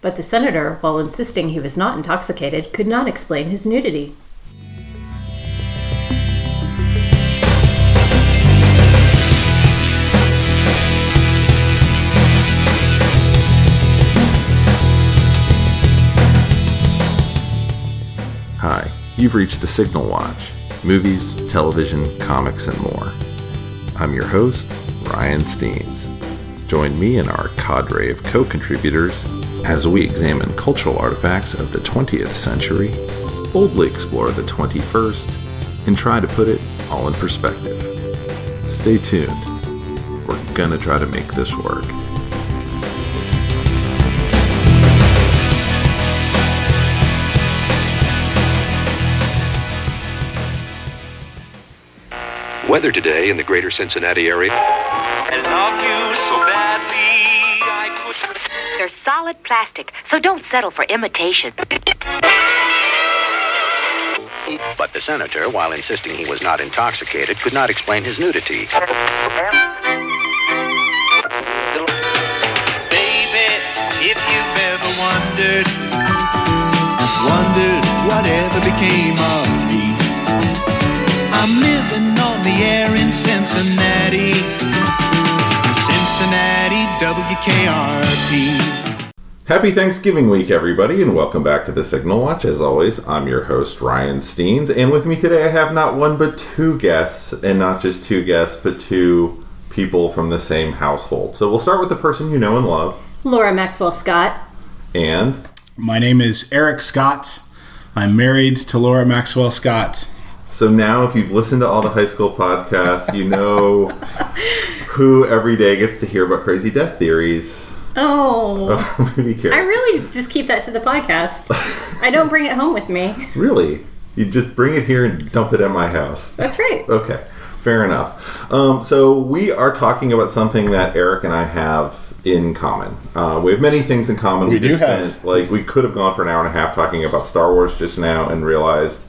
But the senator, while insisting he was not intoxicated, could not explain his nudity. Hi, you've reached the Signal Watch. Movies, television, comics, and more. I'm your host, Ryan Steens. Join me and our cadre of co-contributors as we examine cultural artifacts of the 20th century, boldly explore the 21st, and try to put it all in perspective. Stay tuned. We're gonna try to make this work. Weather today in the greater Cincinnati area. I love you so badly, I could... They're solid plastic, so don't settle for imitation. But the senator, while insisting he was not intoxicated, could not explain his nudity. Baby, if you've ever wondered whatever became of me. I'm living on the air in Cincinnati, WKRP. Happy Thanksgiving week, everybody, and welcome back to the Signal Watch. As always, I'm your host, Ryan Steens, and with me today I have not one but two guests, and not just two guests, but two people from the same household. So we'll start with the person you know and love. Laura Maxwell Scott. And? My name is Eric Scott. I'm married to Laura Maxwell Scott. So now, if you've listened to all the high school podcasts, you know who every day gets to hear about crazy death theories. Oh. I really just keep that to the podcast. I don't bring it home with me. Really? You just bring it here and dump it at my house? That's right. Okay, fair enough. So we are talking about something that Eric and I have in common. We have many things in common. We could have gone for an hour and a half talking about Star Wars just now and realized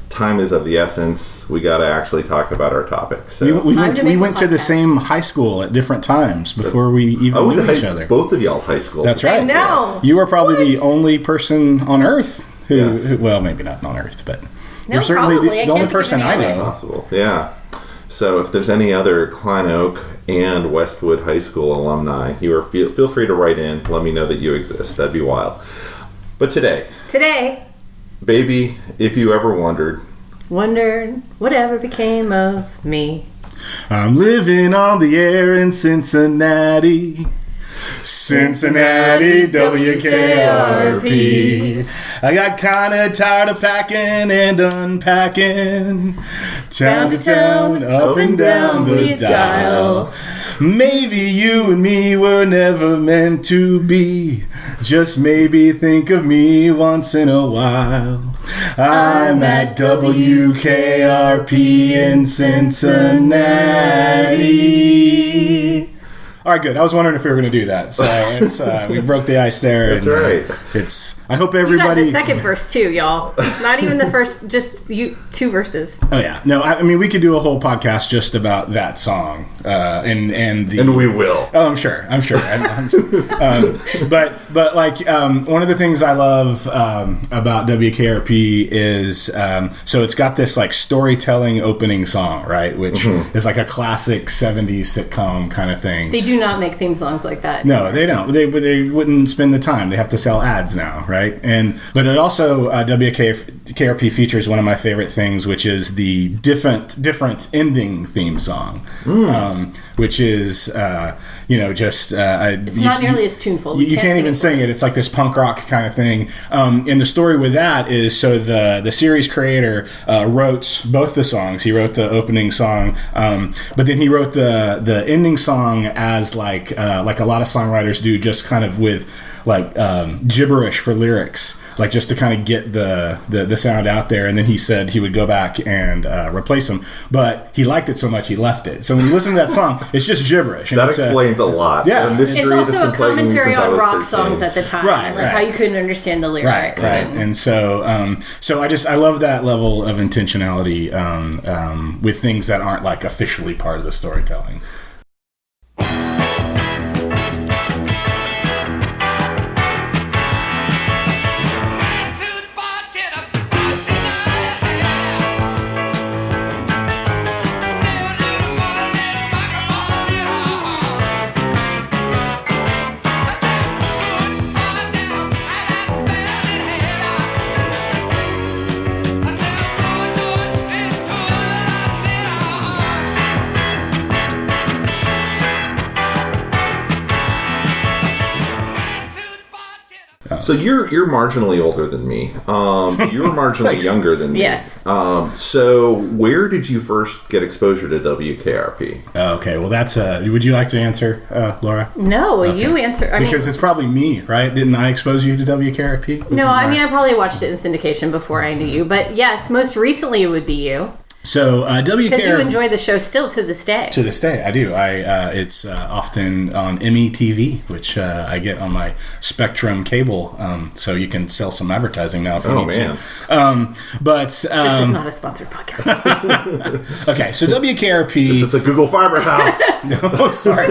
time is of the essence. We got to actually talk about our topics. So. We went to the same high school at different times before we even knew each other. Both of y'all's high schools. That's right. I know. You are probably the only person on Earth who well, maybe not on Earth, but you're certainly the only person I know. Possible. Yeah. So if there's any other Klein Oak and Westwood High School alumni, feel free to write in. Let me know that you exist. That'd be wild. But today, baby, if you ever wondered whatever became of me. I'm living on the air in Cincinnati, WKRP. I got kinda tired of packing and unpacking, town to town, up and down the dial. Maybe you and me were never meant to be. Just maybe think of me once in a while. I'm at WKRP in Cincinnati. All right, good. I was wondering if we were going to do that. So we broke the ice there. That's right. I hope everybody... You got the second verse too, y'all. Not even the first, just two verses. Oh yeah. No, I mean we could do a whole podcast just about that song, and we will. Oh, I'm sure. But like one of the things I love about WKRP is so it's got this like storytelling opening song, right? Which is like a classic '70s sitcom kind of thing. They do not make theme songs like that. No, they don't. They wouldn't spend the time. They have to sell ads now, right? But it also WKRP features one of my favorite things, which is the different ending theme song, which is it's not nearly as tuneful. You can't even sing it. It's like this punk rock kind of thing. And the story with that is the series creator wrote both the songs. He wrote the opening song, but then he wrote the ending song as like a lot of songwriters do, just kind of with like gibberish for lyrics, like just to kind of get the sound out there. And then he said he would go back and replace them, but he liked it so much he left it. So when you listen to that song, it's just gibberish. And that explains a lot. Yeah, it's also a commentary on rock songs at the time, right? How you couldn't understand the lyrics, right. And so I love that level of intentionality with things that aren't like officially part of the storytelling. So you're marginally older than me. You're marginally younger than me. Yes. So where did you first get exposure to WKRP? Okay, well that's. Would you like to answer, Laura? No, Okay. you answer. Because it's probably me, right? Didn't I expose you to WKRP? No, I mean I probably watched it in syndication before I knew you, but yes, most recently it would be you. So Because you WKRP. enjoy the show still to this day. To this day, I do. It's often on METV, which I get on my Spectrum cable. So you can sell some advertising now if you need to. But this is not a sponsored podcast. okay, so WKRP. This is the Google Fiber house. Oh, sorry.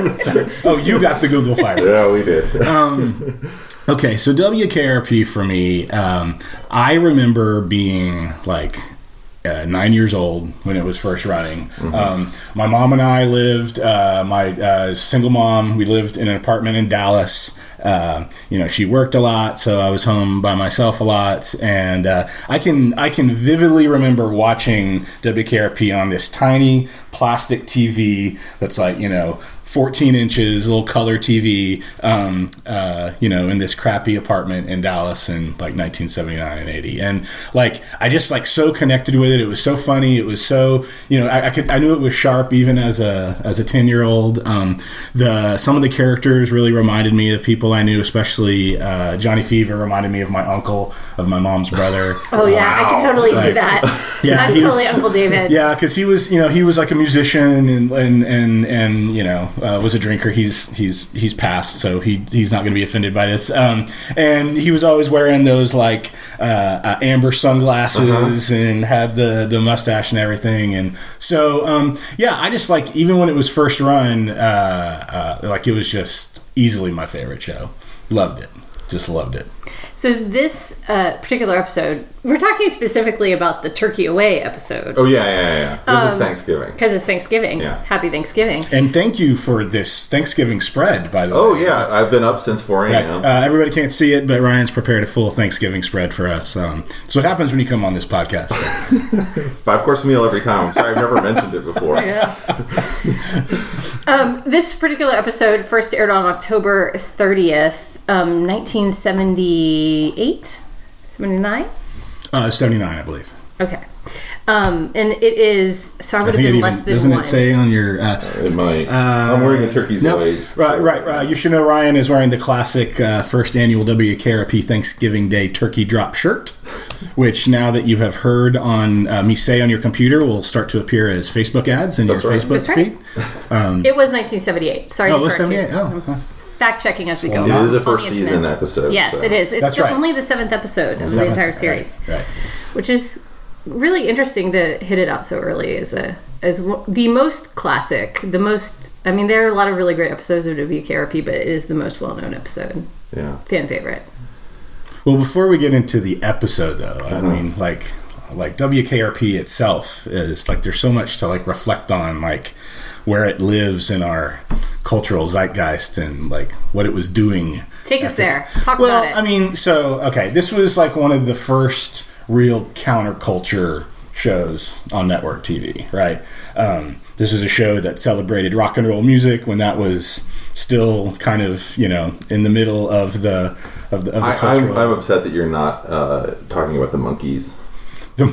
Oh, you got the Google Fiber. Yeah, we did. Okay, so WKRP for me, I remember being like 9 years old when it was first running. My mom and I lived, my single mom, we lived in an apartment in Dallas. She worked a lot, so I was home by myself a lot. And I can vividly remember watching WKRP on this tiny plastic TV that's like, 14 inches, little color TV, in this crappy apartment in Dallas in like 1979 and 80. And like, I just like so connected with it. It was so funny. It was so, I knew it was sharp even as a 10-year-old. Some of the characters really reminded me of people I knew, especially Johnny Fever reminded me of my uncle, of my mom's brother. Oh yeah, wow. I can totally see that. Yeah, that's totally Uncle David. Yeah, because he was like a musician and was a drinker. He's passed, so he's not going to be offended by this. And he was always wearing those like amber sunglasses and had the mustache and everything. And so I just like, even when it was first run, like it was just easily my favorite show. Loved it. Just loved it. So this particular episode, we're talking specifically about the Turkey Away episode. Oh, yeah. Because it's Thanksgiving. Because it's Thanksgiving. Yeah. Happy Thanksgiving. And thank you for this Thanksgiving spread, by the way. Oh, yeah. I've been up since 4 a.m. Everybody can't see it, but Ryan's prepared a full Thanksgiving spread for us. So what happens when you come on this podcast? 5-course meal every time. I'm sorry, I've never mentioned it before. Yeah. This particular episode first aired on October 30th. 1978, 79? 79, I believe. Okay. And it is, so I would have been less than doesn't one. Doesn't it say on your... it might. I'm wearing a Turkey's Away. Right. You should know Ryan is wearing the classic first annual WKRP Thanksgiving Day turkey drop shirt, which now that you have heard on me say on your computer will start to appear as Facebook ads in your Facebook feed. It was 1978. Sorry. Oh, it was 78? Oh, fact-checking as we go. It is a first season episode. Yes, it is. It's only the 7th episode of the entire series, right. Which is really interesting to hit it out so early as the most classic, the most. I mean, there are a lot of really great episodes of WKRP, but it is the most well-known episode. Yeah, fan favorite. Well, before we get into the episode, though, I mean, like WKRP itself is like there's so much to like reflect on, like where it lives in our cultural zeitgeist and like what it was doing. Take us there. Talk about it. I mean, this was like one of the first real counterculture shows on network TV, right? This was a show that celebrated rock and roll music when that was still kind of, in the middle of the cultural. I'm upset that you're not talking about the Monkees. I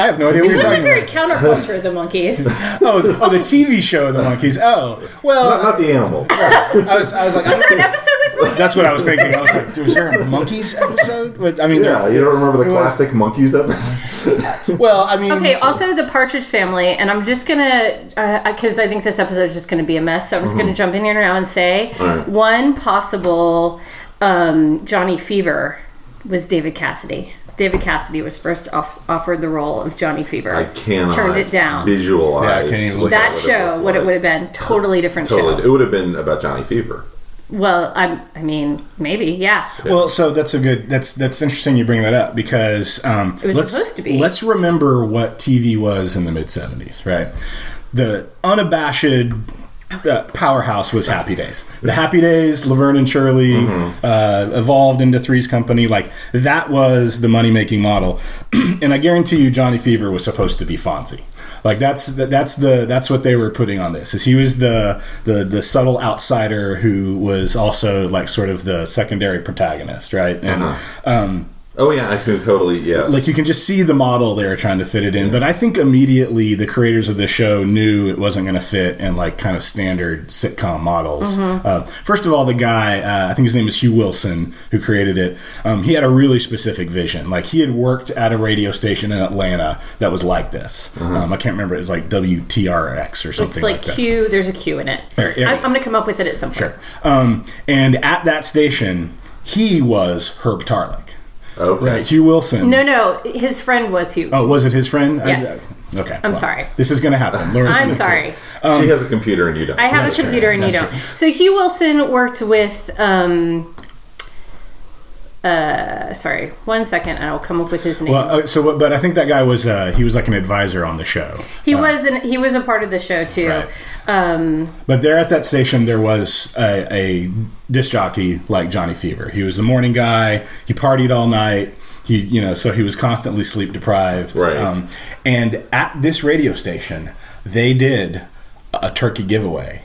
have no idea what you're talking very about. Counterculture, the Monkees. The TV show, the Monkees. Oh, well, not the animals. I was like, is there an episode with monkeys? That's what I was thinking. I was like, was there a Monkees episode? I mean, you don't remember the classic Monkees episode? Well, I mean, okay. Also, the Partridge Family, and I'm just gonna because I think this episode is just gonna be a mess. So I'm just gonna jump in here now and say one possible Johnny Fever was David Cassidy. David Cassidy was first offered the role of Johnny Fever. I cannot turned it down. Visualize. Yeah, I can't even look that show. What it would have been, totally different show. It would have been about Johnny Fever. Well, I mean, maybe, yeah. Well, so that's interesting you bring that up because it was supposed to be. Let's remember what TV was in the mid '70s, right? The unabashed powerhouse was Happy Days. The Happy Days, Laverne and Shirley, evolved into Three's Company. Like, that was the money-making model. And I guarantee you Johnny Fever was supposed to be Fonzie. Like that's what they were putting on this. Is he was the subtle outsider who was also like sort of the secondary protagonist, right? And oh yeah, I can totally, yes. Like you can just see the model they were trying to fit it in. But I think immediately the creators of the show knew it wasn't going to fit in like kind of standard sitcom models. First of all, the guy, I think his name is Hugh Wilson, who created it. He had a really specific vision. Like he had worked at a radio station in Atlanta that was like this. I can't remember. It was like WTRX or something it's like that. Q. There's a Q in it. I'm going to come up with it at some point. Sure. And at that station, he was Herb Tarlick. Okay. Right, Hugh Wilson. No, his friend was Hugh. Oh, was it his friend? Yes. Okay. I'm sorry. This is going to happen. I'm sorry. She has a computer and you don't. I have a computer and you don't. True. So Hugh Wilson worked with... sorry, 1 second, and I'll come up with his name. Well, but I think that guy was he was like an advisor on the show. He was a part of the show too. Right. But there at that station, there was a disc jockey like Johnny Fever. He was the morning guy. He partied all night. So he was constantly sleep deprived. Right. And at this radio station, they did a turkey giveaway,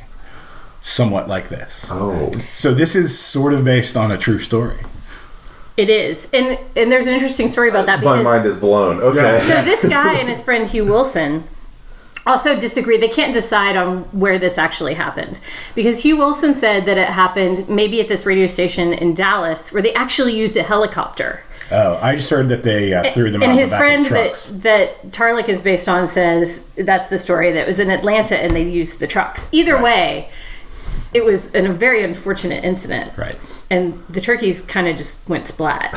somewhat like this. Oh. So this is sort of based on a true story. It is, and there's an interesting story about that. My mind is blown. Okay. So this guy and his friend Hugh Wilson also disagree. They can't decide on where this actually happened, because Hugh Wilson said that it happened maybe at this radio station in Dallas where they actually used a helicopter. Oh, I just heard that they threw them out the back of trucks. And his friend that Tarlick is based on says that's the story, that it was in Atlanta and they used the trucks. Either way, it was a very unfortunate incident. Right. And the turkeys kind of just went splat.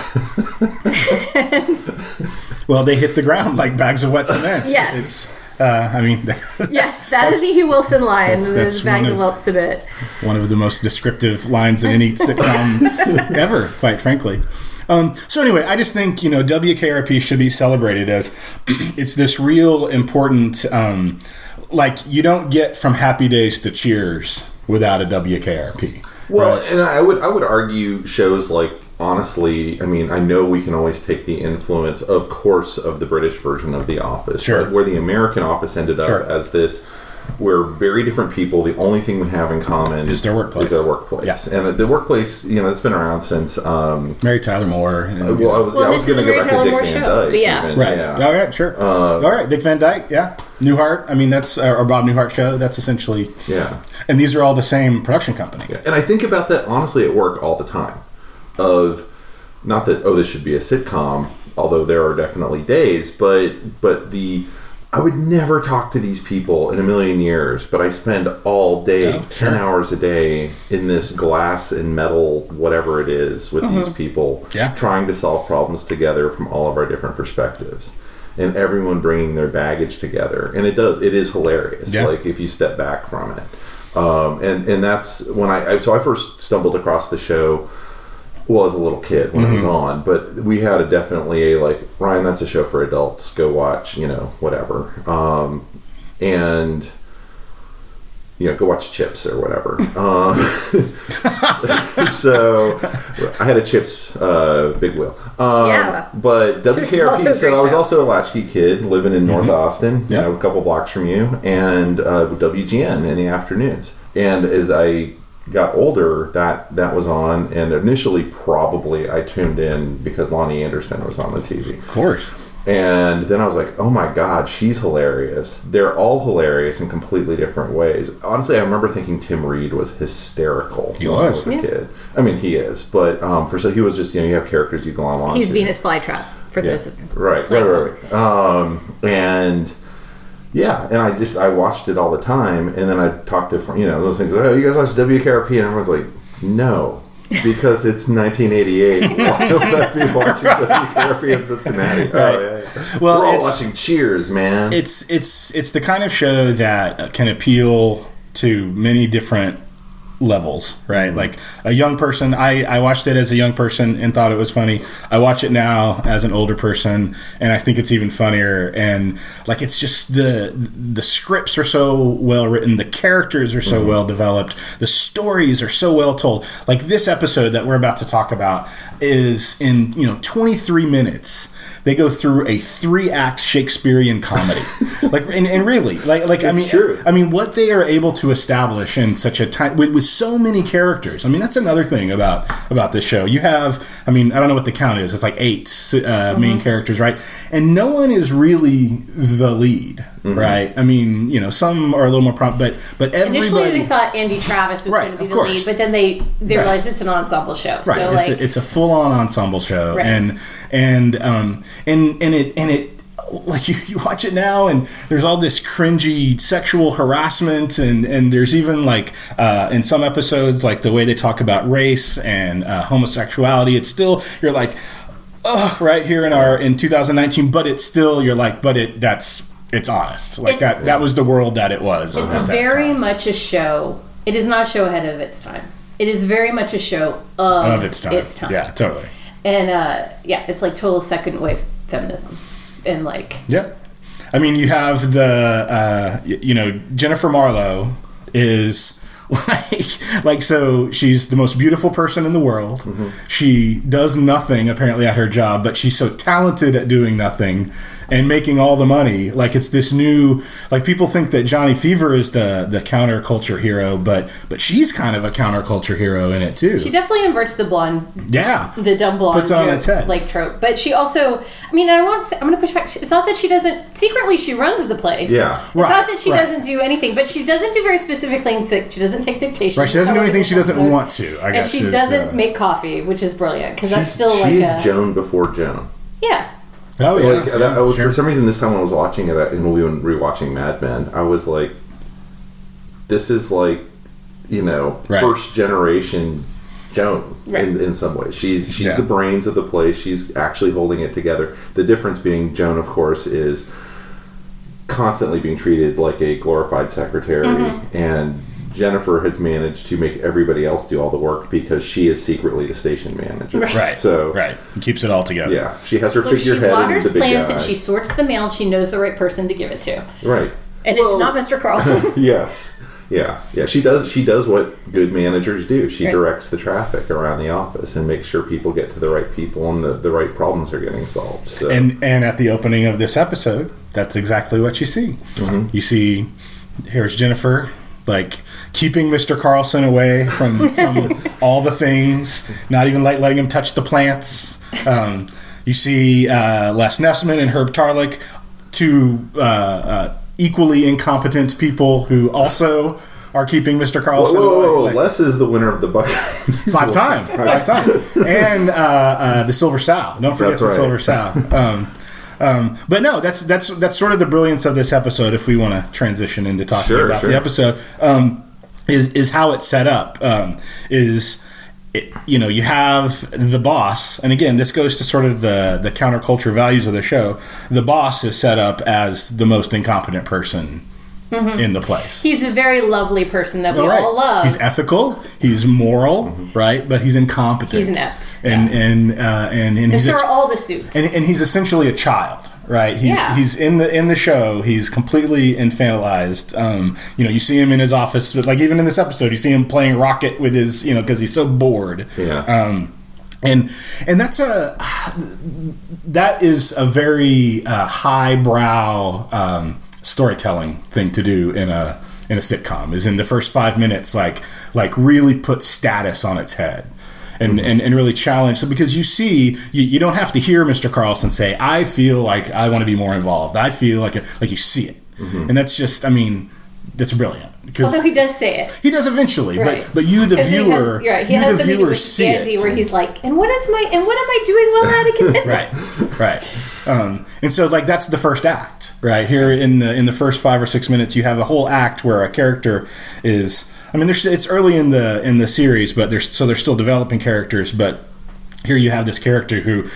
Well, they hit the ground like bags of wet cement. Yes. It's, yes, that is the Hugh Wilson line. That's bags of wet cement. One of the most descriptive lines in any sitcom ever, quite frankly. So anyway, I just think, WKRP should be celebrated as it's this real important, like you don't get from Happy Days to Cheers without a WKRP. Well, right? And I would argue shows like, honestly, I mean, I know we can always take the influence, of course, of the British version of The Office. Sure. But where the American Office ended up as this, we're very different people. The only thing we have in common is their workplace. Yes. And the workplace, it's been around since... Mary Tyler Moore. I was going to go back to Dick Van Dyke. Yeah. Even, right. Yeah. All right, sure. All right, Dick Van Dyke, yeah. Newhart, I mean, that's our Bob Newhart show. That's essentially... Yeah. And these are all the same production company. Yeah. And I think about that, honestly, at work all the time. Of, not that, this should be a sitcom, although there are definitely days, but I would never talk to these people in a million years, but I spend all day, 10 hours a day, in this glass and metal, whatever it is, with these people, trying to solve problems together from all of our different perspectives. And everyone bringing their baggage together. And it is hilarious, like, if you step back from it. And that's when I first stumbled across the show, as a little kid when it was on, but we had definitely like, Ryan, that's a show for adults, go watch, whatever. And go watch Chips or whatever. So I had a Chips big wheel. But WKRP, so I was also a latchkey kid living in North Austin, a couple blocks from you, and WGN in the afternoons. And as I got older, that was on, and initially probably I tuned in because Lonnie Anderson was on the TV. Of course. And then I was like, oh my God, she's hilarious. They're all hilarious in completely different ways. Honestly, I remember thinking Tim Reed was hysterical when I was a kid. I mean, he is, but he was just, you have characters you go along. He's Venus Flytrap, for those of you. Right. And yeah, and I watched it all the time, and then I talked to those things like, oh, you guys watch WKRP, and everyone's like, no, because it's 1988. Why would I be watching WKRP in Cincinnati? Right. Oh, yeah. Well, we're all watching Cheers, man. It's the kind of show that can appeal to many different levels, right? Like a young person, I watched it as a young person and thought it was funny. I watch it now as an older person and I think it's even funnier. And like, it's just the scripts are so well written, the characters are so well developed, the stories are so well told. Like this episode that we're about to talk about is in 23 minutes. They go through a 3-act Shakespearean comedy, and really, true. I mean, what they are able to establish in such a time with so many characters. I mean, that's another thing about this show. You have, I don't know what the count is. It's like 8 main characters, right? And no one is really the lead, right? I mean, some are a little more but everybody. Initially, they thought Andy Travis was going to be the lead, but then they realized it's an ensemble show. Right, so it's a full-on ensemble show, right. And it like you watch it now and there's all this cringy sexual harassment and there's even like in some episodes like the way they talk about race and homosexuality, it's still, you're like, oh, right here in 2019, but it's still, you're like, but it's honest, like that was the world that it was. It's very much a show. It is not a show ahead of its time. It is very much a show of its time. Yeah, totally. And it's like total second wave feminism, and like I mean, you have the Jennifer Marlowe is like so she's the most beautiful person in the world. She does nothing apparently at her job, but she's so talented at doing nothing and making all the money. Like it's this new, like people think that Johnny Fever is the counterculture hero, but she's kind of a counterculture hero in it too. She definitely inverts the blonde, the dumb blonde, puts on its head like trope. But she also, I mean, I'm going to push back. It's not that she doesn't secretly. She runs the place. Yeah, it's not that she doesn't do anything, but she doesn't do very specific things. That she doesn't take dictation. Right, she doesn't do anything she doesn't want to. I guess, and she doesn't make coffee, which is brilliant because that's still she's Joan before Joan. Yeah. Oh yeah. For some reason, this time when I was watching it, and we were rewatching Mad Men, I was like, "This is like, first generation Joan in some ways. She's the brains of the place. She's actually holding it together. The difference being Joan, of course, is constantly being treated like a glorified secretary, and Jennifer has managed to make everybody else do all the work because she is secretly the station manager. Right. So and keeps it all together. Yeah. She has her figurehead and the big plans guy. And she sorts the mail. She knows the right person to give it to. Right. And it's not Mr. Carlson. Yes. Yeah. Yeah. She does what good managers do. She directs the traffic around the office and makes sure people get to the right people and the right problems are getting solved. So. And at the opening of this episode, that's exactly what you see. You see, here's Jennifer, like keeping Mr. Carlson away from all the things, not even letting him touch the plants. You see Les Nessman and Herb Tarlick, two equally incompetent people who also are keeping Mr. Carlson away. Les is the winner of the bucket. 5 times. And the Silver Sow. Don't forget the Silver Sow. But no, that's sort of the brilliance of this episode. If we want to transition into talking about the episode, is how it's set up. You have the boss, and again, this goes to sort of the counterculture values of the show. The boss is set up as the most incompetent person in the place. He's a very lovely person that we all love. He's ethical, he's moral, right? But he's incompetent. He's inept, and he's so are all the suits. And he's essentially a child, right? He's in the show. He's completely infantilized. You see him in his office, like even in this episode, you see him playing Rocket with his, because he's so bored. Yeah. And that is a very highbrow storytelling thing to do in a sitcom, is in the first 5 minutes like really put status on its head and really challenge. So because you don't have to hear Mr. Carlson say, I feel like I want to be more involved, I feel like you see it. And that's just, that's brilliant. Although he does say it. He does eventually, but you, the viewer, see it. Where he's like, and what am I doing well at again? Right. And so like that's the first act, right? Here in the first 5 or 6 minutes, you have a whole act where a character is. It's early in the series, but they're still developing characters. But here you have this character who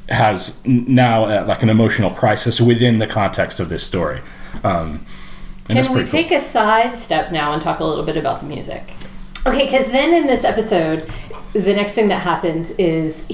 has now like an emotional crisis within the context of this story. Can we take a side step now and talk a little bit about the music? Okay, because then in this episode, the next thing that happens is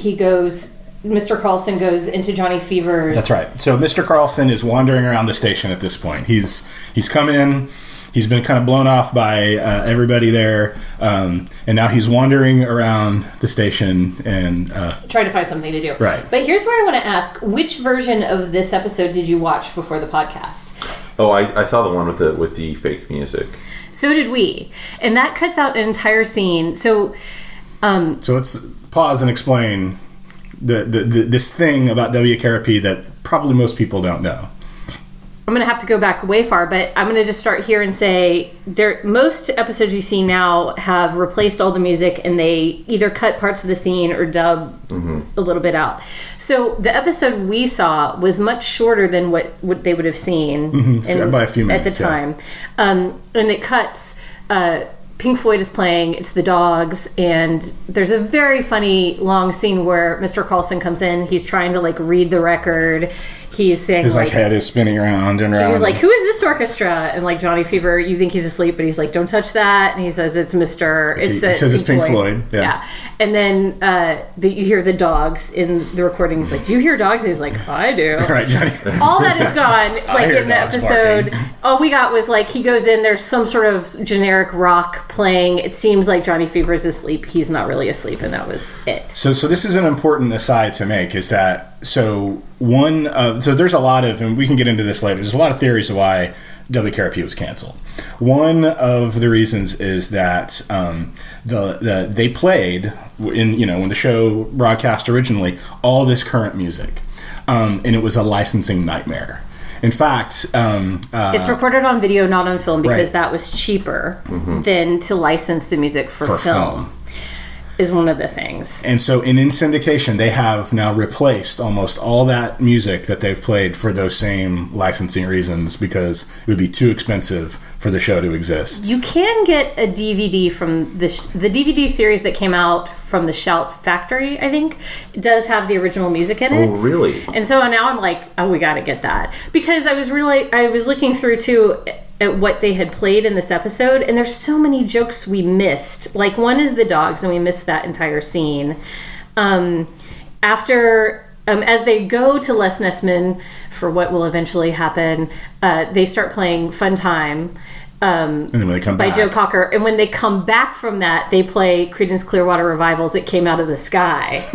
Mr. Carlson goes into Johnny Fever's... That's right. So Mr. Carlson is wandering around the station at this point. He's come in, he's been kind of blown off by everybody there, and now he's wandering around the station and... trying to find something to do. Right. But here's where I want to ask, which version of this episode did you watch before the podcast? Oh, I saw the one with the fake music. So did we. And that cuts out an entire scene. So let's pause and explain... this thing about WKRP that probably most people don't know. I'm going to have to go back way far, but I'm going to just start here and say most episodes you see now have replaced all the music, and they either cut parts of the scene or dub a little bit out. So the episode we saw was much shorter than what they would have seen by a few minutes, at the time. And it cuts... Pink Floyd is playing, it's the Dogs, and there's a very funny long scene where Mr. Carlson comes in, he's trying to read the record, he's saying his head is spinning around and around. He's like, who is this orchestra? And Johnny Fever, you think he's asleep, but he's like, don't touch that, and he says it's Mr. He says it's Pink Floyd. Yeah. And then you hear the Dogs in the recording. He's like, do you hear dogs? And he's like, I do. Right, Johnny. All that is gone. In the episode, barking. All we got was he goes in, there's some sort of generic rock playing. It seems like Johnny Fever is asleep. He's not really asleep, and that was it. So this is an important aside to make, is that so there's a lot of, and we can get into this later, there's a lot of theories of why WKRP was canceled. One of the reasons is that they played when the show broadcast originally all this current music, and it was a licensing nightmare. In fact, it's recorded on video, not on film, because that was cheaper than to license the music for film. Is one of the things. And so in syndication, they have now replaced almost all that music that they've played for those same licensing reasons, because it would be too expensive for the show to exist. You can get a DVD from the DVD series that came out from the Shout Factory, I think. It does have the original music in it. Oh, really? And so now I'm like, oh, we got to get that. Because I was looking through, too, at what they had played in this episode, and there's so many jokes we missed. One is the Dogs, and we missed that entire scene. After as they go to Les Nessman for what will eventually happen, they start playing Fun Time, and then when they come by back, Joe Cocker, and when they come back from that, they play Creedence Clearwater Revival's "It Came Out of the Sky."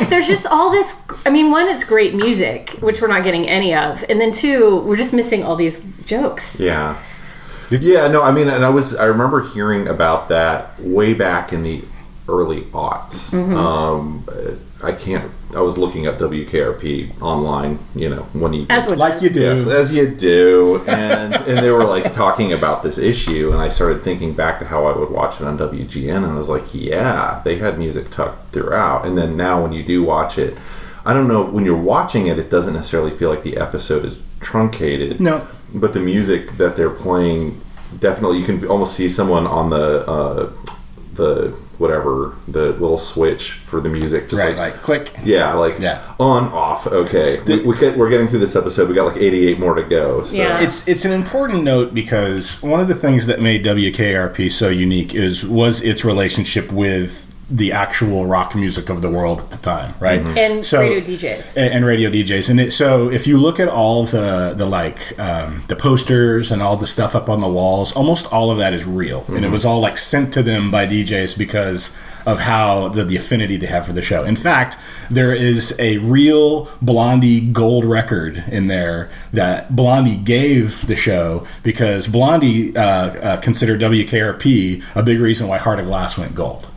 There's just all this. I mean, one, it's great music, which we're not getting any of, and then two, we're just missing all these jokes. Yeah. And I remember hearing about that way back in the early aughts. I was looking up WKRP online, when you... Like you do. Yes, as you do. And they were, talking about this issue, and I started thinking back to how I would watch it on WGN, and I was like, yeah, they had music tucked throughout. And then now when you do watch it, I don't know, when you're watching it, it doesn't necessarily feel like the episode is truncated. No. But the music that they're playing, definitely, you can almost see someone on the little switch for the music, just click, on, off. Okay, we're getting through this episode. We got 88 more to go. So. Yeah. It's an important note, because one of the things that made WKRP so unique was its relationship with the actual rock music of the world at the time, right? And radio DJs. And radio DJs. And so if you look at all the posters and all the stuff up on the walls, almost all of that is real. And it was all sent to them by DJs because of how the affinity they have for the show. In fact, there is a real Blondie gold record in there that Blondie gave the show, because Blondie considered WKRP a big reason why Heart of Glass went gold.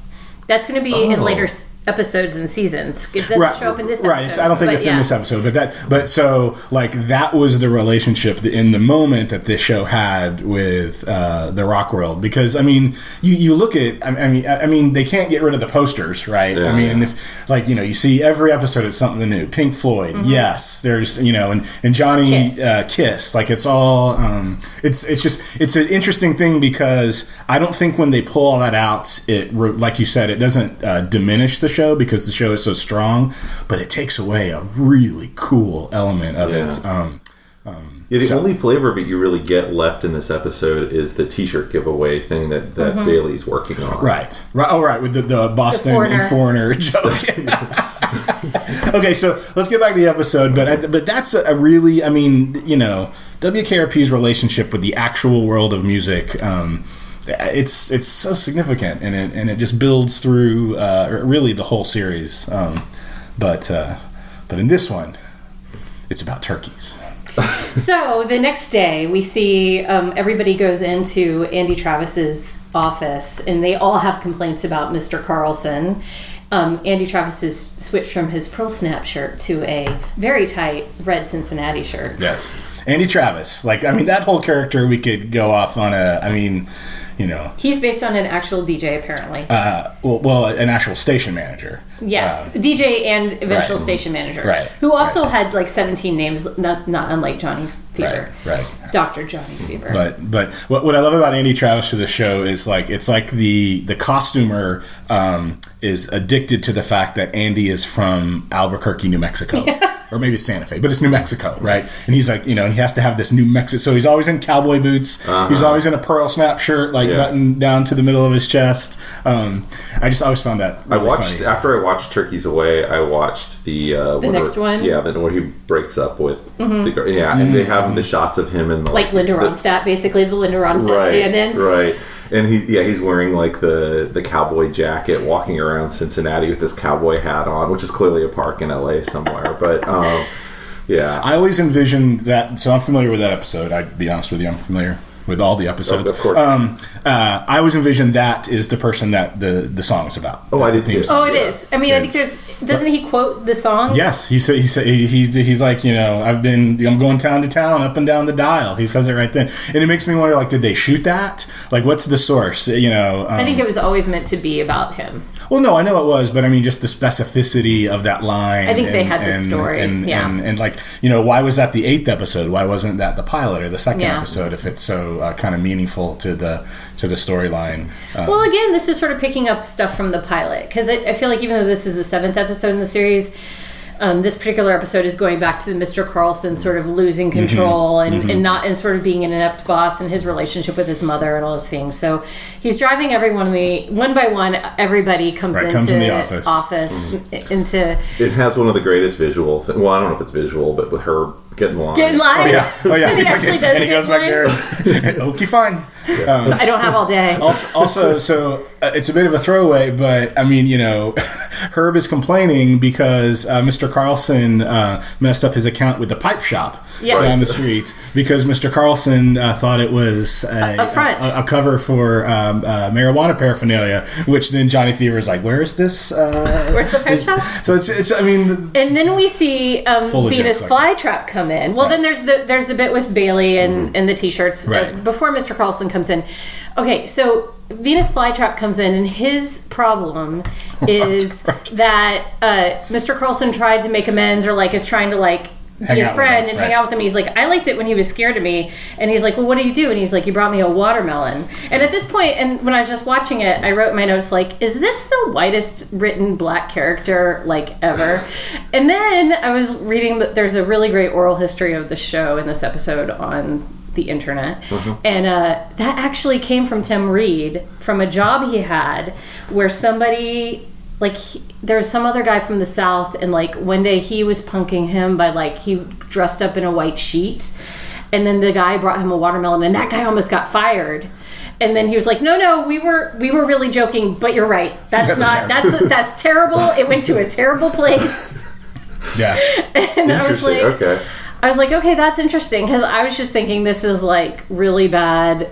That's going to be in later episodes and seasons. It doesn't show up in this episode. Right, I don't think it's in this episode, that was the relationship in the moment that this show had with the rock world. Because you look at, they can't get rid of the posters, right? Yeah, if you see every episode it's something new. Pink Floyd, yes. There's and Johnny Kiss. It's all it's an interesting thing, because I don't think when they pull all that out, it, like you said, it doesn't diminish the show, because the show is so strong, but it takes away a really cool element of it. The only flavor of it you really get left in this episode is the T-shirt giveaway thing that Bailey's working on. Right. Oh, right, with the Boston and Foreigner joke. Okay, so let's get back to the episode. But that's a really, I mean, WKRP's relationship with the actual world of music. It's so significant, and it just builds through really the whole series. But in this one, it's about turkeys. So the next day, we see everybody goes into Andy Travis's office, and they all have complaints about Mr. Carlson. Andy Travis has switched from his pearl snap shirt to a very tight red Cincinnati shirt. Yes. Andy Travis. That whole character, we could go off on he's based on an actual DJ, apparently. An actual station manager. Yes, DJ and eventual station manager. Right. Who also had 17 names, not unlike Johnny Fever. Right. Dr. Johnny Fever. But what I love about Andy Travis for the show is it's like the costumer is addicted to the fact that Andy is from Albuquerque, New Mexico. Or maybe it's Santa Fe, but it's New Mexico, right? And he's he has to have this New Mexico. So he's always in cowboy boots. He's always in a pearl snap shirt, buttoned down to the middle of his chest. I just always found that really funny. After I watched Turkeys Away, I watched the next one. Yeah, when he breaks up with the girl. Yeah, and they have the shots of him in Linda Ronstadt, basically the Linda Ronstadt stand-in. Right. And he's wearing the cowboy jacket, walking around Cincinnati with this cowboy hat on, which is clearly a park in LA somewhere. But yeah, I always envisioned that. So I'm familiar with that episode. I'd be honest with you, I'm familiar with all the episodes. Of course. I always envisioned that is the person that the song is about. Oh, I did too. Oh, it is. I mean, I think doesn't he quote the song? Yes, he's like, I'm going town to town, up and down the dial. He says it right then, and it makes me wonder, did they shoot that? What's the source? I think it was always meant to be about him. Well, no, I know it was, but I mean, just the specificity of that line. I think they had the story, and why was that the 8th episode? Why wasn't that the pilot or the second episode? If it's so kind of meaningful to the storyline. Well, again, this is sort of picking up stuff from the pilot, because I feel like even though this is the 7th episode in the series, this particular episode is going back to Mr. Carlson sort of losing control and sort of being an inept boss, and his relationship with his mother and all those things. So he's driving everyone one by one. Everybody comes into the office into. It has one of the greatest visual. Well, I don't know if it's visual, but with her getting live. Oh yeah. And he goes back there. Okay, fine. I don't have all day. Also, so it's a bit of a throwaway, but I mean, Herb is complaining because Mr. Carlson messed up his account with the pipe shop down the street because Mr. Carlson thought it was a cover for marijuana paraphernalia, which then Johnny Fever is like, "Where's this? Where's the pipe shop?" So it's I mean, and then we see Venus Flytrap come in. Well, then there's the bit with Bailey and the t-shirts before Mr. Carlson comes in. Okay, so Venus Flytrap comes in, and his problem is that Mr. Carlson tried to make amends, or is trying to be his friend and hang out with him. He's like, I liked it when he was scared of me, and he's like, well, what do you do? And he's like, you brought me a watermelon. And at this point, and when I was just watching it, I wrote in my notes is this the whitest written black character ever? And then I was reading that there's a really great oral history of the show in this episode on the internet, and that actually came from Tim Reed, from a job he had where somebody there was some other guy from the South, and one day he was punking him by he dressed up in a white sheet, and then the guy brought him a watermelon, and that guy almost got fired. And then he was like, no, we were really joking, but you're right, that's terrible. It went to a terrible place. Yeah. And I was like, okay, that's interesting, because I was just thinking this is really bad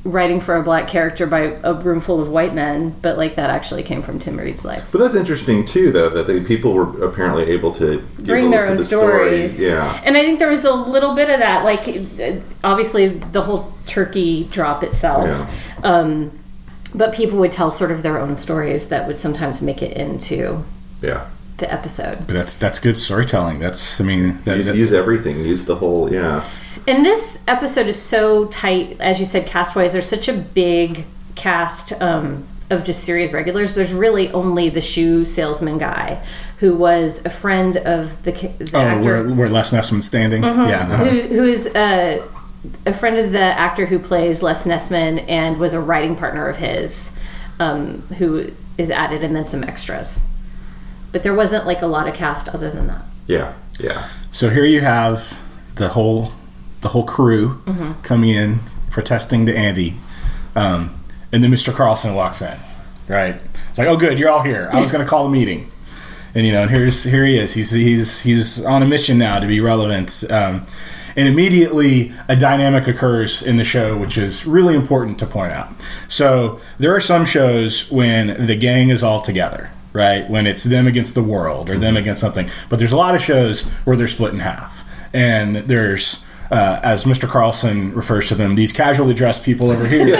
writing for a black character by a room full of white men, but that actually came from Tim Reed's life. But that's interesting too, though, that the people were apparently able to bring their own stories. Yeah, and I think there was a little bit of that, obviously the whole turkey drop itself, but people would tell sort of their own stories that would sometimes make it into the episode. But that's good storytelling. Use everything. Use the whole And this episode is so tight, as you said, cast-wise. There's such a big cast of just series regulars, there's really only the shoe salesman guy who was a friend of the actor. Where Les Nessman's standing? Mm-hmm. Yeah. Who is a friend of the actor who plays Les Nessman and was a writing partner of his, who is added, and then some extras. But there wasn't like a lot of cast other than that. Yeah. So here you have the whole crew coming in, protesting to Andy, and then Mr. Carlson walks in. Right? It's like, oh, good, you're all here. I was going to call a meeting, and and here he is. He's on a mission now to be relevant. And immediately a dynamic occurs in the show, which is really important to point out. So there are some shows when the gang is all together, right? When it's them against the world or them against something. But there's a lot of shows where they're split in half. And there's, as Mr. Carlson refers to them, these casually dressed people over here,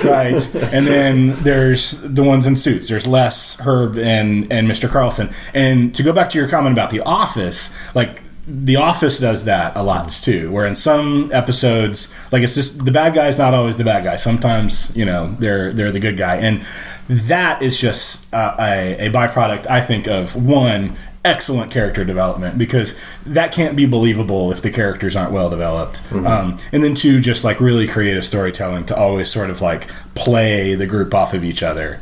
right? And then there's the ones in suits. There's Les, Herb, and Mr. Carlson. And to go back to your comment about The Office, like, The Office does that a lot too, where in some episodes, like, it's just the bad guy's not always the bad guy. Sometimes, they're the good guy. And that is just a byproduct, I think, of one, excellent character development, because that can't be believable if the characters aren't well developed. And then two, just like really creative storytelling to always sort of like play the group off of each other.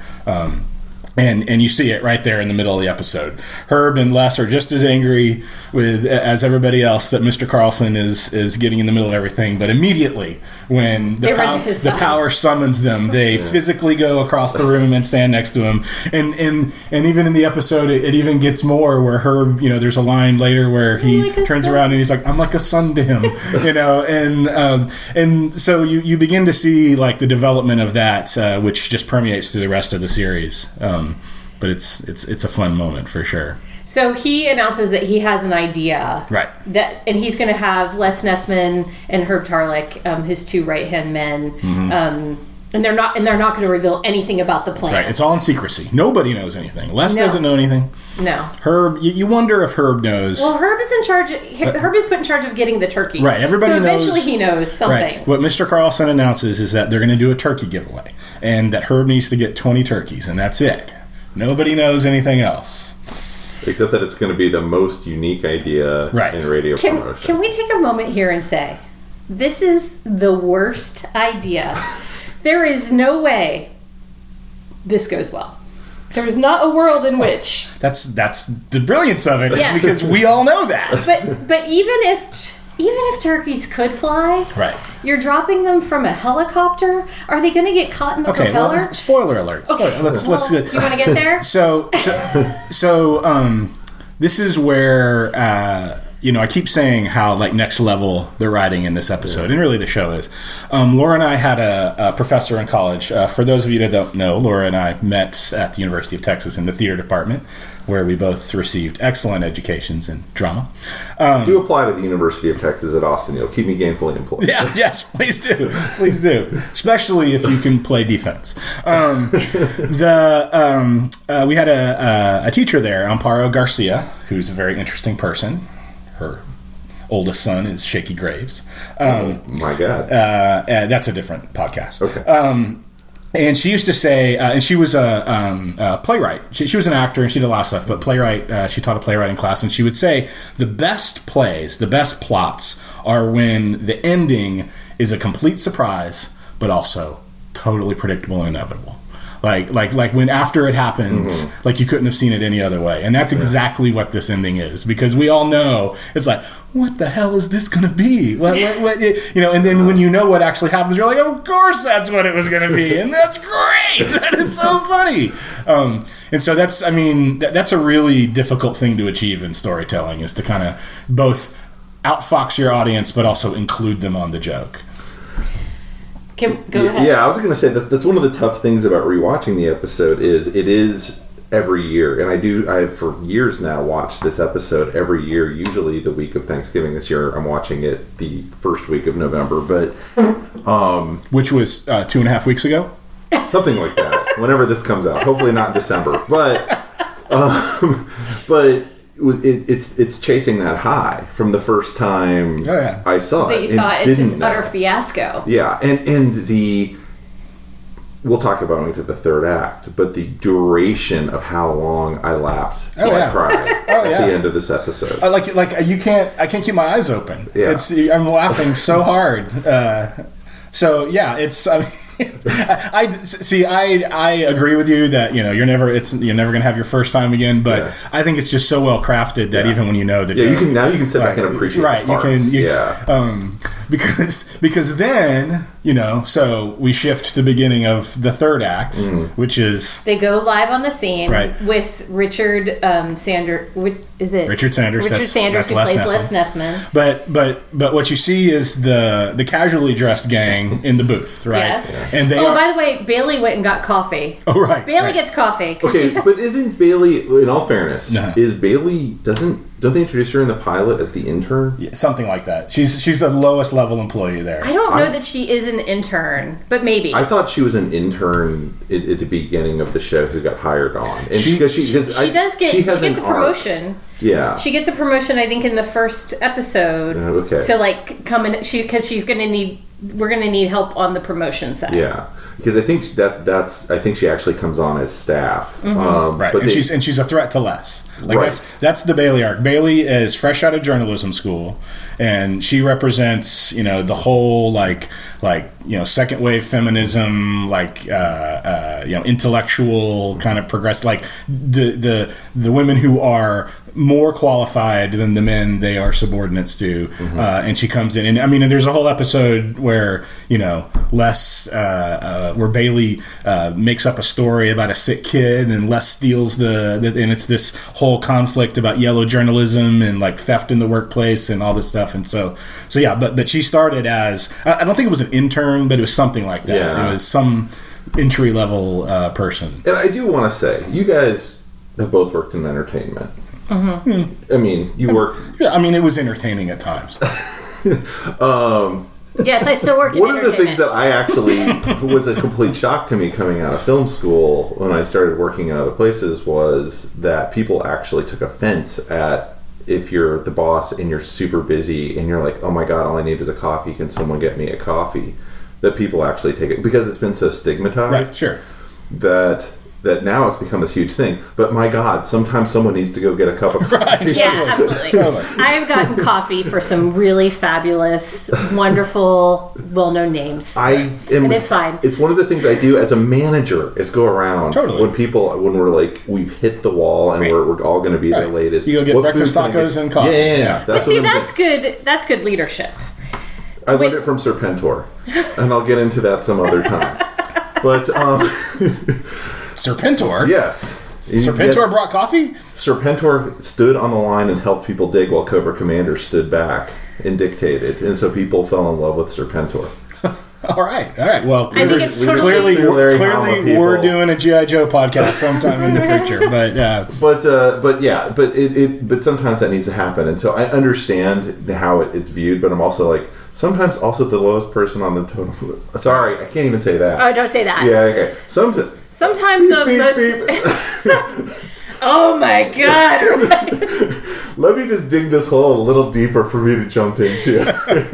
And you see it right there in the middle of the episode. Herb and Les are just as angry as everybody else that Mr. Carlson is getting in the middle of everything. But immediately, when the power summons them, they physically go across the room and stand next to him. And even in the episode, it even gets more where Herb, there's a line later where he turns around and he's like, "I'm like a son to him," and so you begin to see like the development of that, which just permeates through the rest of the series. But it's a fun moment for sure. So he announces that he has an idea, right? And he's going to have Les Nessman and Herb Tarlick, his two right hand men, and they're not going to reveal anything about the plan. Right, it's all in secrecy. Nobody knows anything. Les doesn't know anything. No. Herb, you wonder if Herb knows. Well, Herb is in charge. Herb is put in charge of getting the turkey. Right, everybody knows. Eventually, he knows something. Right. What Mr. Carlson announces is that they're going to do a turkey giveaway, and that Herb needs to get 20 turkeys, and that's it. Nobody knows anything else. Except that it's going to be the most unique idea in radio promotion. Can we take a moment here and say, this is the worst idea. There is no way this goes well. There is not a world in which... That's the brilliance of it, because we all know that. But even if turkeys could fly, right, you're dropping them from a helicopter. Are they going to get caught in the propeller? Well, spoiler alert. Okay. Let's you want to get there? So this is where I keep saying how like next level the writing in this episode, and really the show is. Laura and I had a professor in college. For those of you that don't know, Laura and I met at the University of Texas in the theater department, where we both received excellent educations in drama. Do apply to the University of Texas at Austin. You'll keep me gainfully employed. Yeah, yes, please do. Please do. Especially if you can play defense. We had a teacher there, Amparo Garcia, who's a very interesting person. Her oldest son is Shaky Graves. Oh, my God. That's a different podcast. Okay. And she used to say, and she was a playwright. She was an actor, and she did a lot of stuff, but playwright. She taught a playwriting class, and she would say the best plays, the best plots are when the ending is a complete surprise, but also totally predictable and inevitable. Like when after it happens, like you couldn't have seen it any other way. And that's exactly what this ending is, because we all know it's like, what the hell is this going to be? What, and then when you know what actually happens, you're like, of course that's what it was going to be. And that's great. That is so funny. And so that's a really difficult thing to achieve in storytelling, is to kind of both outfox your audience, but also include them on the joke. Go ahead. Yeah, I was going to say that's one of the tough things about rewatching the episode is it is every year, and I've for years now watched this episode every year. Usually the week of Thanksgiving. This year I'm watching it the first week of November, but which was 2.5 weeks ago, something like that. Whenever this comes out, hopefully not in December, but it's chasing that high from the first time I saw it. That you saw it, it's just utter fiasco. Yeah, and we'll talk about when we get to the third act, but the duration of how long I laughed I cried at the end of this episode. I can't keep my eyes open. Yeah. I'm laughing so hard. It's. I agree with you that you're never gonna have your first time again, but I think it's just so well crafted that even when you know that you can sit back and appreciate the parts. Because then so we shift to the beginning of the third act, which is they go live on the scene with Richard Sanders. Is it Richard Sanders? Richard Sanders, who plays Les Nessman. But what you see is the casually dressed gang in the booth, right? Yes. Yeah. And by the way, Bailey went and got coffee. Oh, right. Bailey gets coffee. Okay, but isn't Bailey, in all fairness, is Bailey, don't they introduce her in the pilot as the intern? Yeah, something like that. She's the lowest level employee there. I don't know that she is an intern, but maybe. I thought she was an intern at the beginning of the show who got hired on. And she gets a promotion. Yeah. She gets a promotion, I think, in the first episode. To come in, because we're going to need help on the promotion side. Yeah. Because I think she actually comes on as staff, right? But she's a threat to Les. That's the Bailey arc. Bailey is fresh out of journalism school, and she represents the whole second wave feminism, intellectual kind of progress, the women who are more qualified than the men they are subordinates to, and she comes in, and there's a whole episode where Les. Where Bailey makes up a story about a sick kid, and Les steals and it's this whole conflict about yellow journalism and theft in the workplace and all this stuff. And so but she started as, I don't think it was an intern, but it was something like that. Yeah. It was some entry level person. And I do want to say, you guys have both worked in entertainment. You work. Yeah, it was entertaining at times. Yes, I still work in One of the things that I actually was a complete shock to me coming out of film school when I started working in other places was that people actually took offense at if you're the boss and you're super busy and you're like, oh my God, all I need is a coffee. Can someone get me a coffee? That people actually take it because it's been so stigmatized. Right, sure. That now it's become this huge thing. But my God, sometimes someone needs to go get a cup of coffee. Yeah, absolutely. I've gotten coffee for some really fabulous, wonderful, well-known names. And it's fine. It's one of the things I do as a manager is go around when we're we've hit the wall and we're all going to be there latest. You go get breakfast tacos and coffee. Yeah. That's good. That's good leadership. I learned it from Serpentor, and I'll get into that some other time. But Serpentor? Yes. Serpentor brought coffee? Serpentor stood on the line and helped people dig while Cobra Commander stood back and dictated. And so people fell in love with Serpentor. All right. Well, I think it's totally clearly we're doing a G.I. Joe podcast sometime in the future. But sometimes that needs to happen. And so I understand how it's viewed, but I'm also sometimes also the lowest person on the totem. Sorry, I can't even say that. Oh, don't say that. Yeah, okay. Sometimes the most... Oh my God. Let me just dig this hole a little deeper for me to jump into.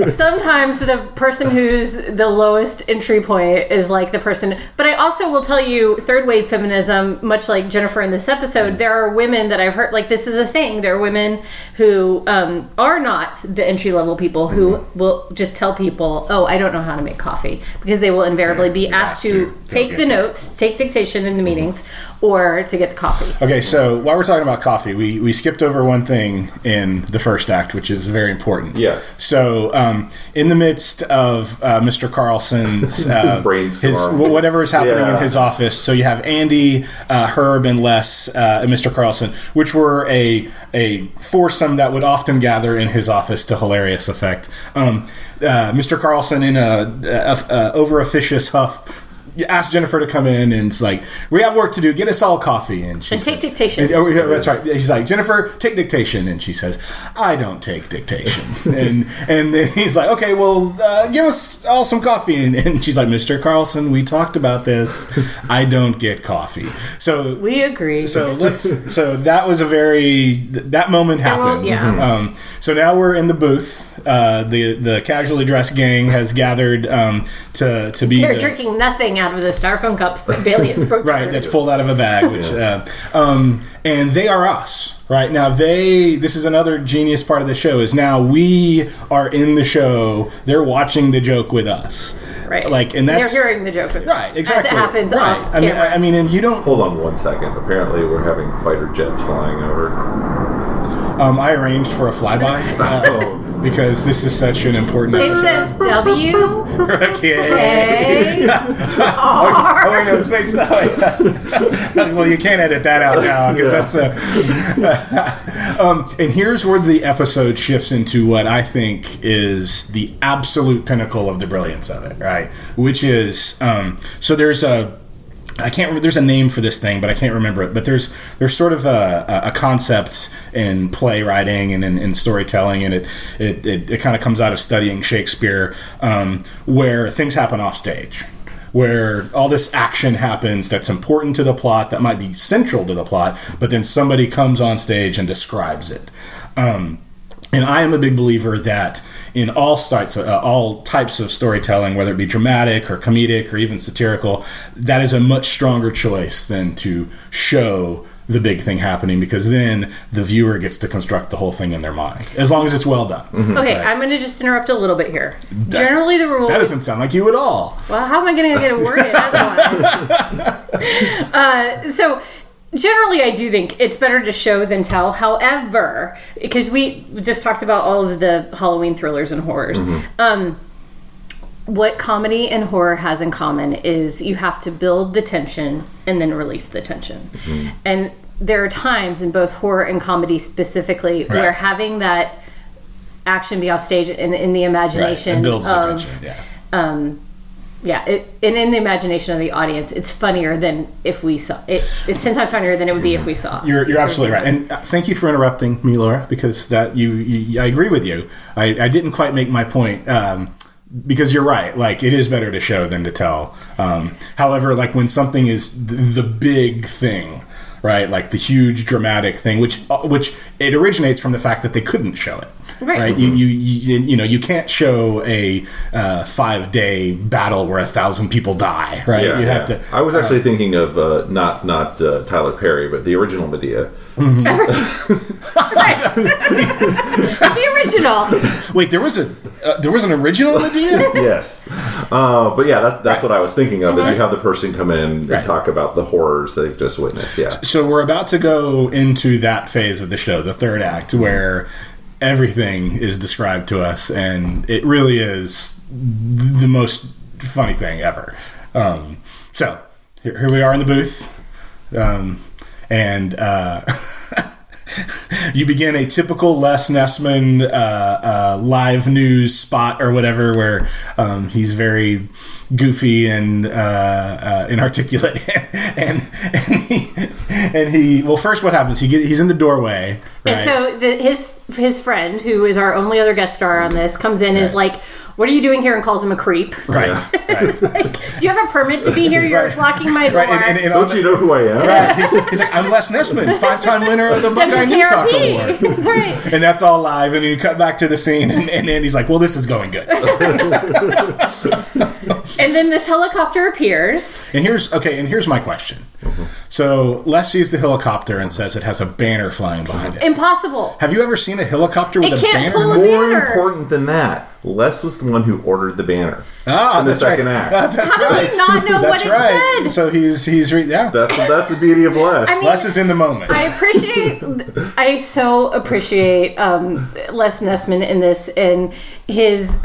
Sometimes the person who's the lowest entry point is the person... But I also will tell you, third wave feminism, much like Jennifer in this episode, there are women that I've heard, this is a thing. There are women who are not the entry level people who will just tell people, oh, I don't know how to make coffee. Because they will invariably be asked to take the notes, take dictation in the meetings, or to get the coffee. Okay, so while we're talking about coffee, we skipped over one thing in the first act, which is very important. Yes. So in the midst of Mr. Carlson's whatever is happening in his office, so you have Andy, Herb, and Les, and Mr. Carlson, which were a foursome that would often gather in his office to hilarious effect. Mr. Carlson, in a over-officious huff, asked Jennifer to come in, and it's we have work to do. Get us all coffee. And she take dictation. That's right. He's like, Jennifer, take dictation. And she says, I don't take dictation. and then he's like, okay, well, give us all some coffee. And she's like, Mr. Carlson, we talked about this. I don't get coffee. So we agree. So that was that moment happened. Yeah. So now we're in the booth. the casually dressed gang has gathered to be. They're drinking nothing out of the styrofoam cups that Bailey has broken. Right, that's pulled out of a bag. Which, and they are us. Right now, this is another genius part of the show. Is now we are in the show. They're watching the joke with us. Right. Like, and that's they're hearing the joke with us. Right. Exactly. As it happens right. off camera. I mean, and you don't Hold on 1 second. Apparently, we're having fighter jets flying over. I arranged for a flyby because this is such an important It episode. says W. Okay. A. R. Oh, wait, no, space. Well, you can't edit that out now because that's and here's where the episode shifts into what I think is the absolute pinnacle of the brilliance of it, right? Which is so there's I can't remember. There's a name for this thing, but I can't remember it. But there's sort of a concept in playwriting and in storytelling, and it kind of comes out of studying Shakespeare, where things happen off stage, where all this action happens that's important to the plot, that might be central to the plot, but then somebody comes on stage and describes it. And I am a big believer that in all types of storytelling, whether it be dramatic or comedic or even satirical, that is a much stronger choice than to show the big thing happening, because then the viewer gets to construct the whole thing in their mind, as long as it's well done. Mm-hmm. Okay, right. I'm going to just interrupt a little bit here. Generally, the rule... That doesn't sound like you at all. Well, how am I going to get a word in otherwise? So... Generally, I do think it's better to show than tell. However, because we just talked about all of the Halloween thrillers and horrors, what comedy and horror has in common is you have to build the tension and then release the tension. Mm-hmm. And there are times in both horror and comedy specifically where having that action be off stage and in the imagination it builds the tension. And in the imagination of the audience, it's funnier than if we saw it. It's 10 times funnier than it would be if we saw. You're absolutely right, and thank you for interrupting me, Laura, because that I agree with you. I didn't quite make my point because you're right. Like, it is better to show than to tell. However, like when something is the big thing, right? Like the huge dramatic thing, which it originates from the fact that they couldn't show it. Right. You can't show a 5-day battle where 1,000 people die. Right. Yeah, you have to. I was actually thinking of not Tyler Perry, but the original Medea. Mm-hmm. The original. Wait, there was an original Medea? Yes. But yeah, that's what I was thinking of. Is you have the person come in and talk about the horrors they've just witnessed. Yeah. So we're about to go into that phase of the show, the third act, where everything is described to us, and it really is the most funny thing ever. So here we are in the booth, and you begin a typical Les Nessman live news spot or whatever, where he's very goofy and inarticulate, and he well, first what happens? He's in the doorway, right? And so his friend, who is our only other guest star on this, comes in and is like, "What are you doing here?" and calls him a creep. Right. It's like, do you have a permit to be here? You're blocking my door. Right. And don't you know who I am? Right. He's like, I'm Les Nessman, 5-time winner of the Buckeye News Soccer Award. Right. And that's all live, and you cut back to the scene, and then he's like, well, this is going good. And then this helicopter appears. And here's my question. Mm-hmm. So Les sees the helicopter and says it has a banner flying behind it. Impossible. Have you ever seen a helicopter with a banner? Pull a More banner. important than that, Les was the one who ordered the banner. In the second act. That's How right. does he not know That's what it right. said? So he's That's the beauty of Les. I mean, Les is in the moment. I so appreciate Les Nessman in this, and his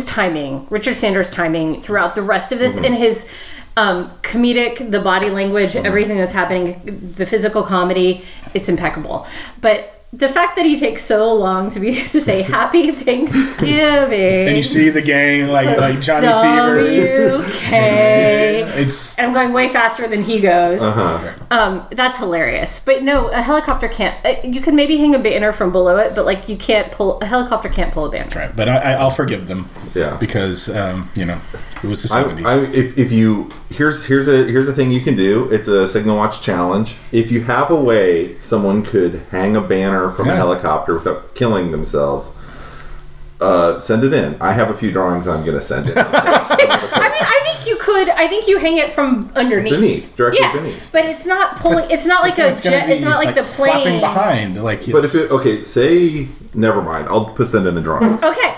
timing, Richard Sanders' timing throughout the rest of this, and his comedic, the body language, everything that's happening, the physical comedy, it's impeccable. But the fact that he takes so long to say Happy Thanksgiving, and you see the gang like Johnny Fever. WK. And I'm going way faster than he goes. That's hilarious. But no, a helicopter can't. You can maybe hang a banner from below it, but like a helicopter can't pull a banner. That's right. But I'll forgive them. Yeah. Because it was the 70s. Here's a thing you can do. It's a Signal Watch challenge. If you have a way someone could hang a banner from a helicopter without killing themselves, Send it in. I have a few drawings I'm going to send in. I think you could. I think you hang it from underneath. Directly beneath. But it's not pulling. It's not like it's not like the plane flapping behind. Like, but say, never mind. I'll put send in the drawing. Okay.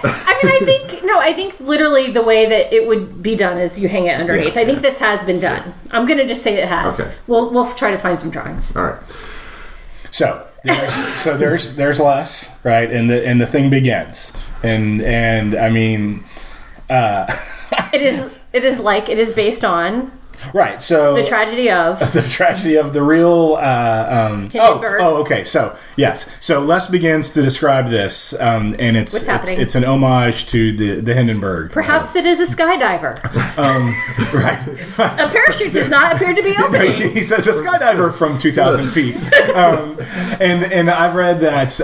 I think literally the way that it would be done is you hang it underneath. I think this has been done. I'm going to just say it has. Okay. We'll try to find some drawings. All right. So there's Les, right, and the thing begins, and I mean, it is based on. Right, so the tragedy of the real. Okay. So yes, so Les begins to describe this, and it's an homage to the Hindenburg. Perhaps it is a skydiver. Right. A parachute does not appear to be open. He says a skydiver from 2,000 feet. And I've read that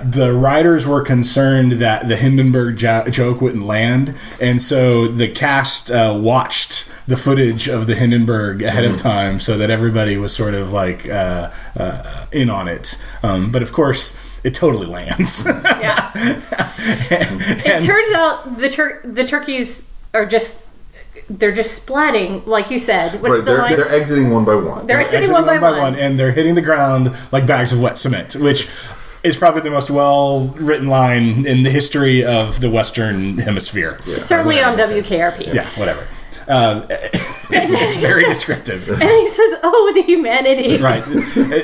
the writers were concerned that the Hindenburg joke wouldn't land, and so the cast watched the footage of the Hindenburg ahead of time so that everybody was sort of like in on it. But of course, it totally lands. Yeah. It turns out the turkeys are just splatting, like you said. They're exiting one by one. They're exiting one by one. And they're hitting the ground like bags of wet cement, which is probably the most well-written line in the history of the Western Hemisphere. Yeah. Certainly on WKRP. Yeah, whatever. It's very descriptive. And he says, "Oh, the humanity!" Right.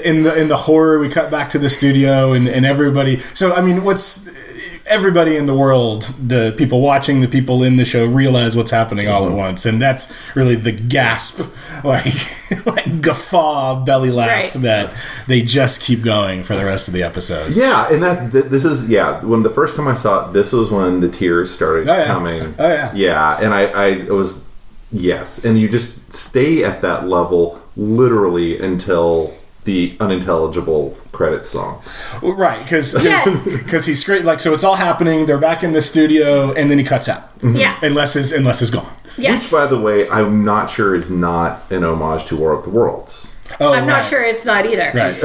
In the horror, we cut back to the studio, and everybody. So I mean, everybody in the world, the people watching, the people in the show, realize what's happening all at once, and that's really the gasp, like guffaw, belly laugh that they just keep going for the rest of the episode. Yeah, and this is when the first time I saw it, this was when the tears started coming. Oh yeah. Yeah, and I was. Yes, and you just stay at that level literally until the unintelligible credits song. Right, because he's straight, like, so it's all happening, they're back in the studio, and then he cuts out. Yeah. And Les is gone. Yes. Which, by the way, I'm not sure is not an homage to War of the Worlds. Oh, I'm not sure it's not either. Right.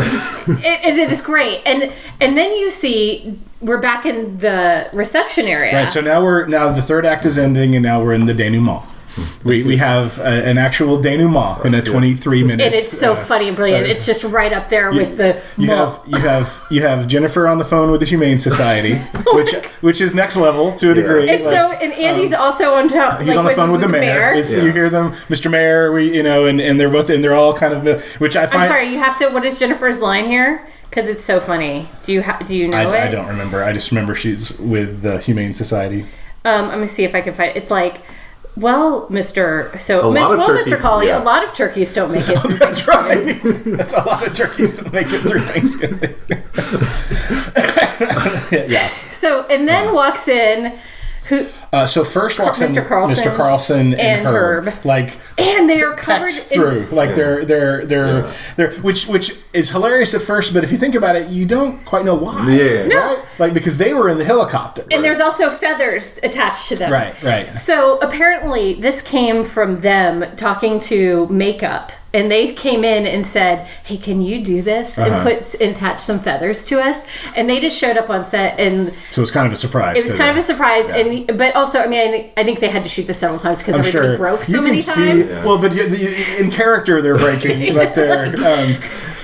It is great. And then you see we're back in the reception area. Right, so now the third act is ending, and now we're in the denouement. We have an actual denouement in a 23-minute. And it's so funny and brilliant. It's just right up there with the. You have Jennifer on the phone with the Humane Society, which is next level to a degree. And and Andy's also on top. He's on the phone with the mayor. You hear them, Mr. Mayor. And they're all kind of, which I find. I'm sorry. You have to. What is Jennifer's line here? Because it's so funny. Do you know it? I don't remember. I just remember she's with the Humane Society. I'm gonna see if I can find it. It's like. Well, Mr. Mr. Colley, a lot of turkeys don't make it through That's right. That's a lot of turkeys don't make it through Thanksgiving. Yeah. So, and then walks in... So first walks in Mr. Carlson and Herb. And they are covered through. They're which is hilarious at first, but if you think about it, you don't quite know why. Yeah. No. Right? Because they were in the helicopter. And there's also feathers attached to them. Right. So apparently this came from them talking to makeup. And they came in and said, "Hey, can you do this and attach some feathers to us?" And they just showed up on set, and so it was kind of a surprise. It was kind of a surprise, but also, I mean, I think they had to shoot this several times because everybody broke so many times. Well, but in character they're breaking, but they're.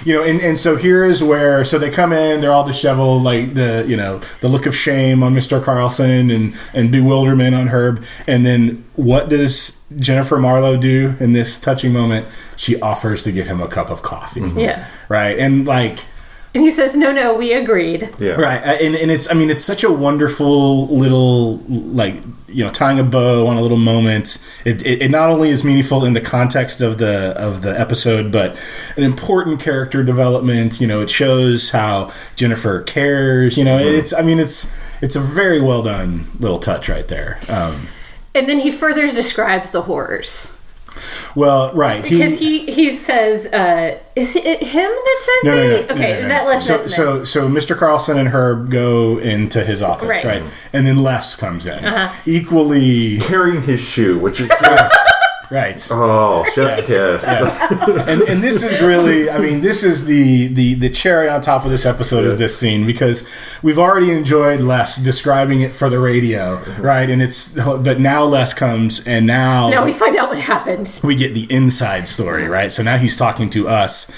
And so here is where they come in, they're all disheveled, like the look of shame on Mr. Carlson and bewilderment on Herb, and then what does Jennifer Marlowe do in this touching moment? She offers to get him a cup of coffee. Mm-hmm. Yeah. Right. And he says, no, we agreed. Yeah. Right. And it's such a wonderful little, tying a bow on a little moment. It not only is meaningful in the context of the episode, but an important character development. It shows how Jennifer cares. It's a very well done little touch right there. And then he further describes the horrors. Well, right. Because he says, is it him that says no. Okay, is that Les Nessman? So Mr. Carlson and Herb go into his office, right? And then Les comes in. Equally... carrying his shoe, which is just... Right. Oh, chef's kiss. Yes. And this is really, I mean, this is the cherry on top of this episode is this scene, because we've already enjoyed Les describing it for the radio, right? And but now Les comes, and now we find out what happened. We get the inside story, right? So now he's talking to us.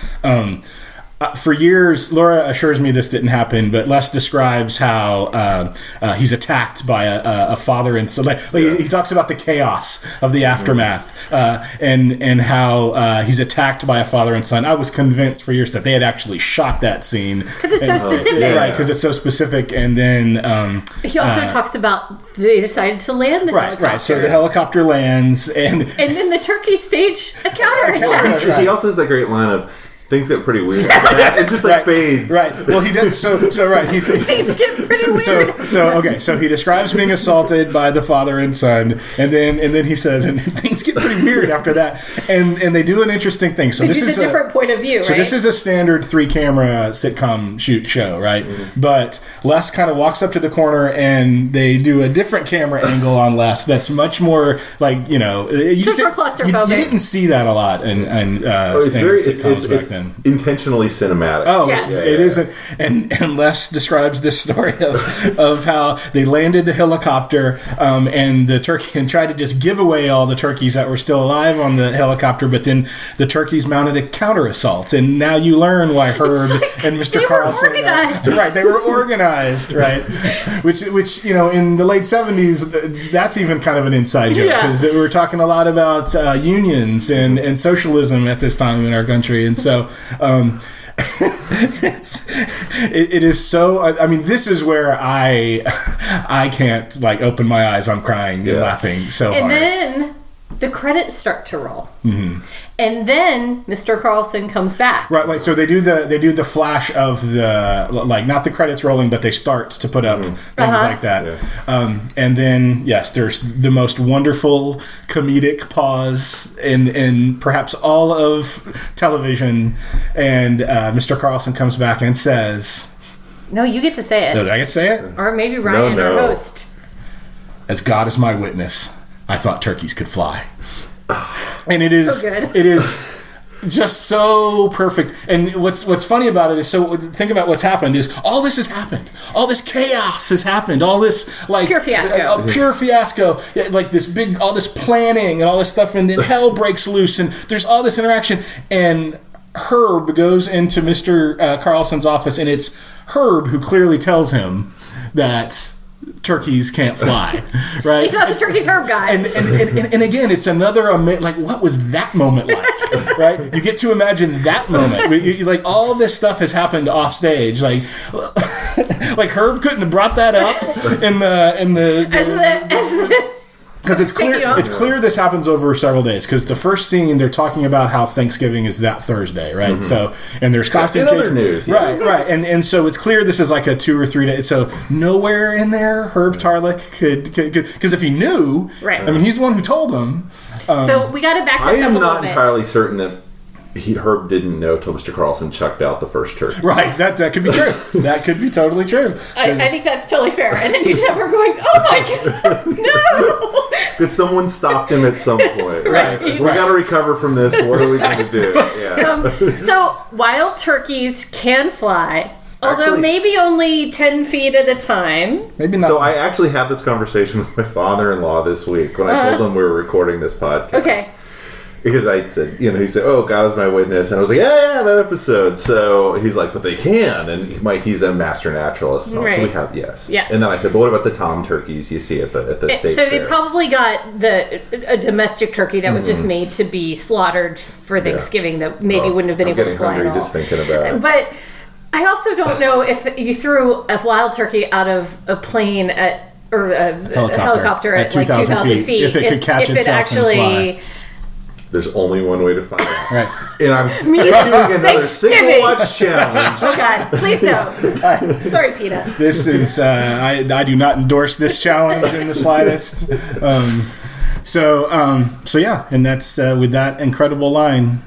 For years, Laura assures me this didn't happen, but Les describes how he's attacked by a father and son. He talks about the chaos of the aftermath, and how he's attacked by a father and son. I was convinced for years that they had actually shot that scene because it's so specific, right? Because it's so specific. And then he also talks about they decided to land the helicopter. Right. So the helicopter lands, and then the turkey stage a counterattack. He also has that great line of, things get pretty weird. It just fades. Right. Well, he did. So right. He says things get pretty weird. So he describes being assaulted by the father and son, and then he says, and things get pretty weird after that. And they do an interesting thing. So this is a different point of view. So this is a standard 3-camera sitcom show, right? Mm-hmm. But Les kind of walks up to the corner, and they do a different camera angle on Les. That's much more like you didn't see that a lot in standard sitcoms back then. Intentionally cinematic. Oh, yes. It isn't. And Les describes this story of how they landed the helicopter and the turkey and tried to just give away all the turkeys that were still alive on the helicopter, but then the turkeys mounted a counter assault, and now you learn why Herb and Mr. Carlson they were organized, right? Which in the late 70s, that's even kind of an inside joke, because we were talking a lot about unions and socialism at this time in our country, and so it is so. I mean, this is where I can't open my eyes. I'm crying and laughing so hard. And then the credits start to roll. Mm-hmm. And then Mr. Carlson comes back. Right. So they do the flash of the not the credits rolling, but they start to put up things like that. Yeah. And then there's the most wonderful comedic pause in perhaps all of television, and Mr. Carlson comes back and says, "No, you get to say it." No, did I get to say it? Or maybe Ryan, our host. As God is my witness, I thought turkeys could fly. And it is so good. It is just so perfect. And what's funny about it is, so think about what's happened is all this has happened. All this chaos has happened. All this pure fiasco. Pure fiasco. All this planning and all this stuff, and then hell breaks loose, and there's all this interaction, and Herb goes into Mr. Carlson's office, and it's Herb who clearly tells him that turkeys can't fly, right? He's not the turkey's Herb guy. And again, it's another what was that moment like, right? You get to imagine that moment. All this stuff has happened off stage. Like Herb couldn't have brought that up in the because it's clear this happens over several days, because the first scene they're talking about how Thanksgiving is that Thursday, right? Mm-hmm. So, and there's costume changes. News, right. And so it's clear this is like a 2 or 3 days. So nowhere in there Herb Tarlick could, because if he knew, right? I mean, he's the one who told him. So we got to back this up a little bit. I am not entirely certain that Herb didn't know till Mr. Carlson chucked out the first turkey. Right, that could be true. That could be totally true. I think that's totally fair. And then you just have her going, "Oh my God, no!" Because someone stopped him at some point. Right. We got to recover from this. What are we going to do? Yeah. So wild turkeys can fly. Although maybe only 10 feet at a time. Maybe not. So I actually had this conversation with my father-in-law this week when I told him we were recording this podcast. Okay. Because I said, he said, "Oh, God is my witness," and I was like, "Yeah, that episode." So he's like, "But they can," and he's a master naturalist. So we have yes. And then I said, "But what about the tom turkeys you see at the state So fair?" they probably got a domestic turkey that was just made to be slaughtered for Thanksgiving that maybe wouldn't have been able to fly at all. Just thinking about it. But I also don't know if you threw a wild turkey out of a plane or a helicopter at 2,000 feet. If it could catch itself and fly. There's only one way to find out. Right. And I'm doing another Signal Watch challenge. Oh, God. Please no. Sorry, PETA. This is... I do not endorse this challenge in the slightest. So yeah. And that's with that incredible line,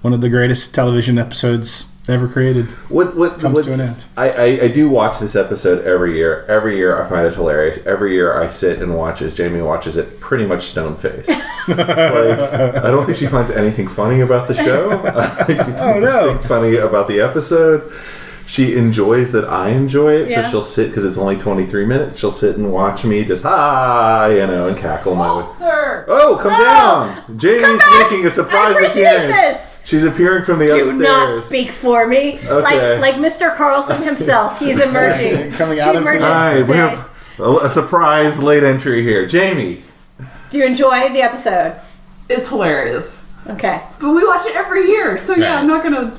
one of the greatest television episodes ever created comes to an end. I do watch this episode every year. Every year I find it hilarious. Every year I sit and watch as Jamie watches it pretty much stone-faced. I don't think she finds anything funny about the show. She finds nothing funny about the episode. She enjoys that I enjoy it, so she'll sit, because it's only 23 minutes, she'll sit and watch me just, and cackle my way. Sir! Oh, come down! Jamie's making a surprise appearance. She's appearing from the upstairs. Do not speak for me. Okay. Like Mr. Carlson himself. He's emerging. Coming out of All right, we have a surprise late entry here. Jamie. Do you enjoy the episode? It's hilarious. Okay. But we watch it every year, so I'm not gonna,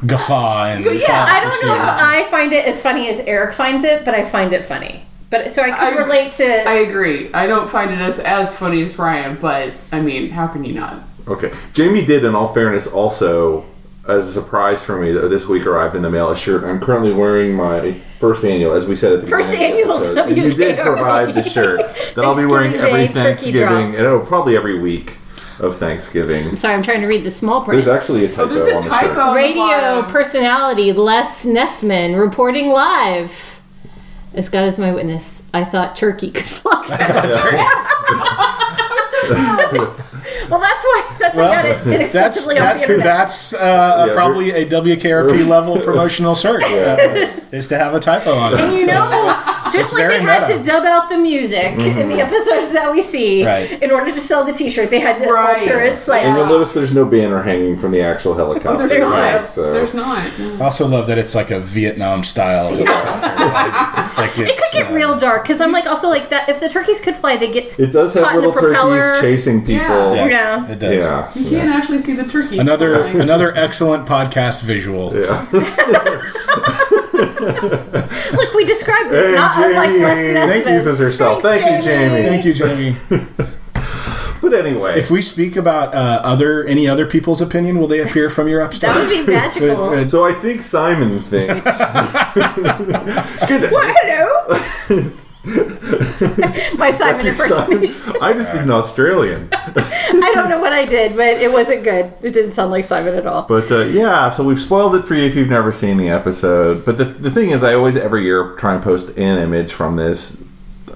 guffaw and... Yeah, I don't know if I find it as funny as Eric finds it, but I find it funny. But so I could relate to... I agree. I don't find it as funny as Ryan, but, how can you not? Okay. Jamie did, in all fairness, also, as a surprise for me, this week arrived in the mail, a shirt. I'm currently wearing my first annual, as we said at the beginning of the episode. And you did provide the shirt that I'll be wearing every Thanksgiving, and probably every week of Thanksgiving. I'm sorry, I'm trying to read the small print. There's actually a typo there's a on the typo shirt. on the Radio bottom. personality Les Nessman reporting live. As God is my witness, I thought turkey could fly. Well, that's why I got it inexpensively on the internet. That's probably a WKRP level promotional shirt. Is to have a typo on it. And just like they had to dub out the music in the episodes that we see, in order to sell the T-shirt, they had to alter it slightly. And you'll notice there's no banner hanging from the actual helicopter. There's not. So. There's not. I also love that it's like a Vietnam style. It could get real dark because I'm also that if the turkeys could fly, they get it does have little turkeys chasing people. Yeah, it does. Yeah. You can't actually see the turkeys. Another excellent podcast visual. Yeah. Look, we described it. Not unlike Les Nessman. Thank you, says herself. Thank you, Jamie. Thank you, Jamie. But anyway, if we speak about any other people's opinion, will they appear from your upstairs? That would be magical. So I think Simon thinks. Good. What? Hello. My Simon impersonation. I just did an Australian. I don't know what I did, but it wasn't good. It didn't sound like Simon at all. But so we've spoiled it for you if you've never seen the episode. But the thing is, I always every year try and post an image from this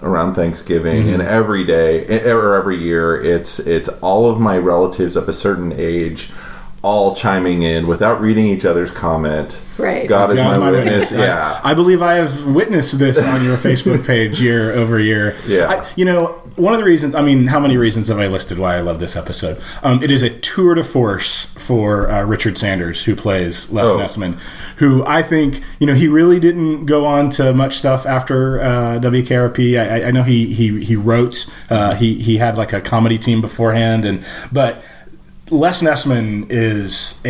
around Thanksgiving, and every day or every year, it's all of my relatives of a certain age all chiming in without reading each other's comment. Right. God is my witness. Yeah. I believe I have witnessed this on your Facebook page year over year. Yeah. One of the reasons, how many reasons have I listed why I love this episode? It is a tour de force for Richard Sanders, who plays Les Nessman, who I think, he really didn't go on to much stuff after WKRP. I know he wrote, he had like a comedy team beforehand, but Les Nessman is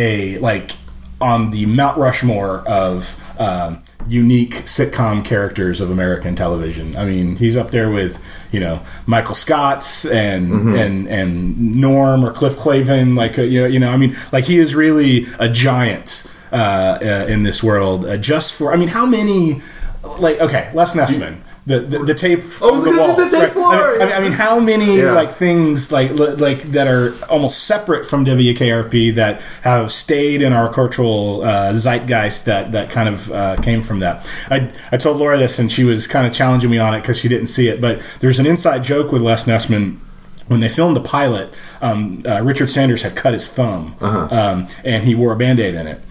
on the Mount Rushmore of unique sitcom characters of American television. He's up there with Michael Scott's and Norm or Cliff Clavin. He is really a giant in this world. Just for how many Les Nessman. The tape on the walls. Right? How many things that are almost separate from WKRP that have stayed in our cultural zeitgeist that kind of came from that. I told Laura this, and she was kind of challenging me on it because she didn't see it. But there's an inside joke with Les Nessman. When they filmed the pilot, Richard Sanders had cut his thumb, and he wore a Band-Aid in it.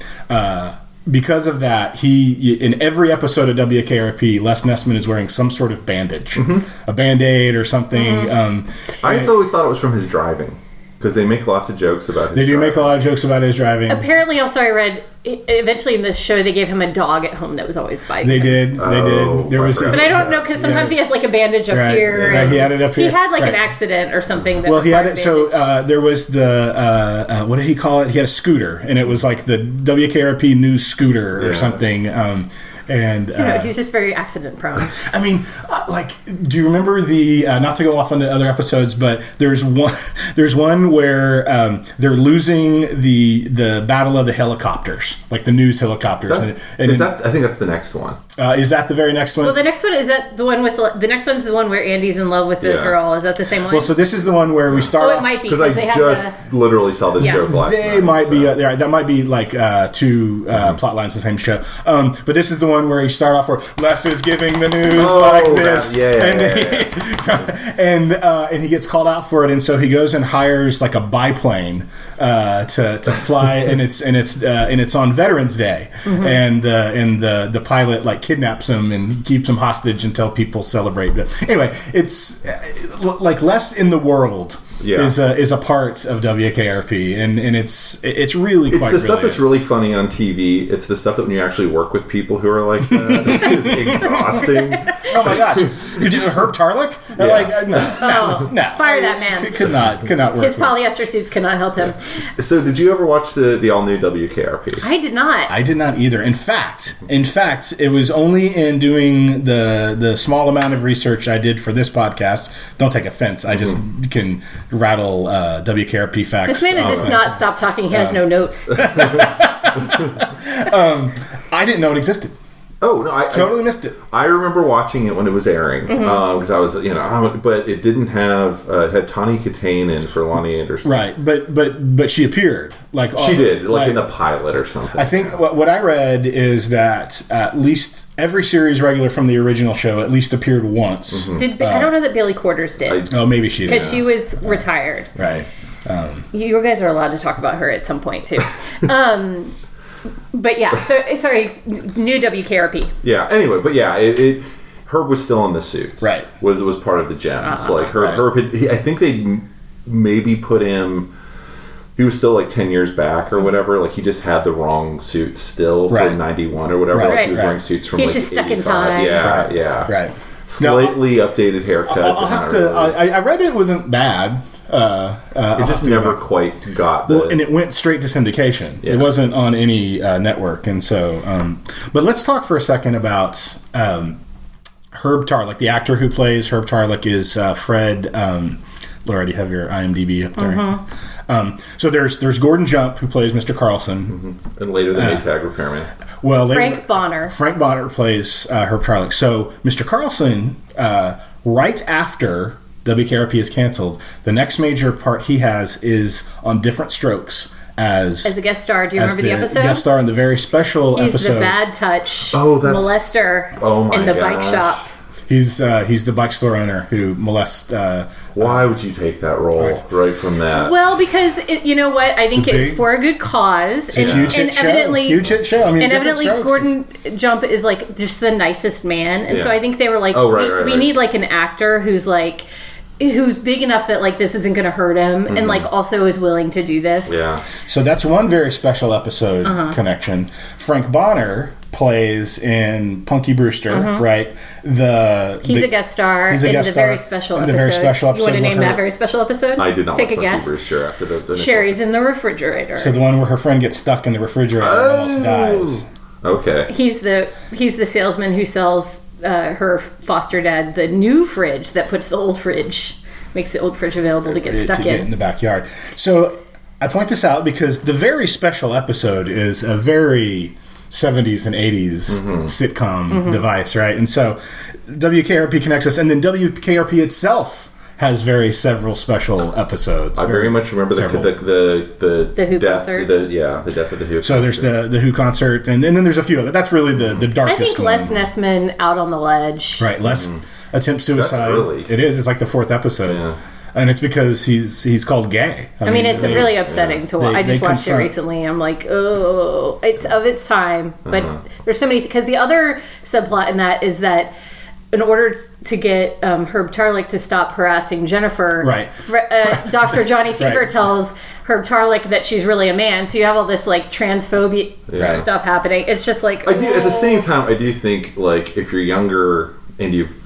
Because of that, in every episode of WKRP, Les Nessman is wearing some sort of bandage, a Band-Aid or something. I always thought it was from his driving, because they make lots of jokes about his They do driving. make a lot of jokes about his driving. Apparently, also I read, eventually in this show, they gave him a dog at home that was always biting. They did. There was, but I don't know, because sometimes he has a bandage up here. Right, he had it up here. He had an accident or something. That he had it. So there was the what did he call it? He had a scooter, and it was like the WKRP news scooter or something. And he's just very accident prone. Do you remember the? Not to go off on the other episodes, but there's one where they're losing the battle of the helicopters. helicopters, like the news helicopters. I think that's the next one. Is that the very next one? Well, the next one is that the one with the next one's the one where Andy's in love with the girl. Is that the same one? Well, so this is the one where we start. Oh, it might be because I just literally saw this joke last night. They might be that might be like two plot lines of the same show. But this is the one where he start off where Les is giving the news like this, and he gets called out for it, and so he goes and hires like a biplane to fly, and it's on Veterans Day, and the pilot like kidnaps him and he keeps him hostage until people celebrate. Anyway, it's like Les in the World is a part of WKRP, and it's really quite. It's the stuff that's really funny on TV. It's the stuff that when you actually work with people who are like that is exhausting. Oh my gosh! Could you Herb Tarlick? Yeah. Like no, fire that man. Could not work. His polyester suits could not help him. So, did you ever watch the all new WKRP? I did not. I did not either. In fact, it was only in doing the small amount of research I did for this podcast. Don't take offense. I just can rattle WKRP facts. This man has just not stopped talking. He has no notes. I didn't know it existed. Oh no! I totally missed it. I remember watching it when it was airing because I was, but it didn't have it had Tawny Katane in for Lonnie Anderson, right? But she appeared like she did, like in the pilot or something. I think what I read is that at least every series regular from the original show at least appeared once. I don't know that Billy Quarters did. Maybe she did because she was retired, right? You guys are allowed to talk about her at some point too. But yeah, so sorry, new WKRP. Yeah. Anyway, but yeah, Herb was still in the suits. Right. Was part of the gems. Like Herb I think they maybe put him. He was still like 10 years back or whatever. Like he just had the wrong suit still for 91 or whatever. Like he was wearing suits from He's like just 85. Stuck in time. Yeah. Right. Slightly updated haircut. I'll have to. I read it wasn't bad. It just never quite got the... Well, and it went straight to syndication. Yeah. It wasn't on any network. And so... but let's talk for a second about Herb Tarlick. The actor who plays Herb Tarlick is Fred... Laura, do you have your IMDb up there? So there's Gordon Jump, who plays Mr. Carlson. And later the Maytag repairman. Well, Frank Bonner. Frank Bonner plays Herb Tarlick. So Mr. Carlson, right after... WKRP is canceled. The next major part he has is on Different Strokes as a guest star. Do you remember the episode? Guest star in the very special episode. He's the bad touch molester in the bike shop. He's the bike store owner who molests. Why would you take that role right from that? Well, because you know what? I think it's for a good cause, and evidently, huge hit show. I mean, and evidently, Gordon Jump is like just the nicest man, and so I think they were like, we need like an actor who's like. Who's big enough that like this isn't going to hurt him, and like also is willing to do this. Yeah. So that's one very special episode connection. Frank Bonner plays in Punky Brewster, right? He's a guest star in the very special episode. You want to name that very special episode? I did not. Take watch a guess. Punky Brewster after the Sherry's in the refrigerator. So the one where her friend gets stuck in the refrigerator and almost dies. Okay. He's the salesman who sells her foster dad the new fridge that puts the old fridge, makes the old fridge available to get stuck in the backyard. So I point this out because the very special episode is a very 70s and 80s sitcom device, right? And so WKRP connects us, and then WKRP itself has several special episodes. I very much remember the Who death, concert. The death of the Who. So there's the Who concert, and then there's a few of it. That's really the darkest one. I think Les Nessman out on the ledge. Right, Les attempts suicide. It is. It's like the 4th episode. Yeah. And it's because he's called gay. I mean it's really upsetting to watch. I just watched it recently. I'm like, oh, it's of its time. But there's so many, because the other subplot in that is that in order to get Herb Tarlick to stop harassing Jennifer, Dr. Johnny Fever tells Herb Tarlick that she's really a man. So you have all this like transphobia stuff happening. It's just like at the same time, I do think like if you're younger and you've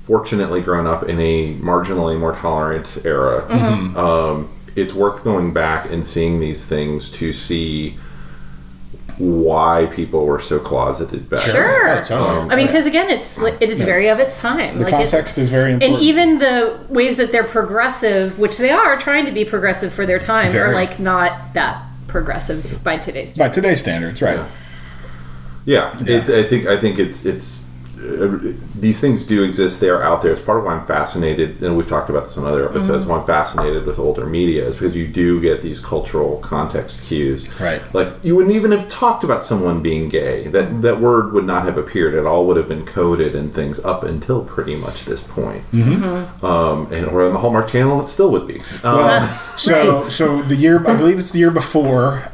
fortunately grown up in a marginally more tolerant era, it's worth going back and seeing these things to see why people were so closeted back then. Sure. I mean, because again, it is very of its time. The context is very important. And even the ways that they're progressive, which they are trying to be progressive for their time, are like not that progressive by today's standards. By today's standards, right? Yeah. I think it's these things do exist. They are out there. It's part of why I'm fascinated, and we've talked about this on other episodes. Why I'm fascinated with older media is because you do get these cultural context cues. Right. Like you wouldn't even have talked about someone being gay. That word would not have appeared. It all would have been coded in things up until pretty much this point. And or on the Hallmark Channel, it still would be. So the year, I believe it's the year before.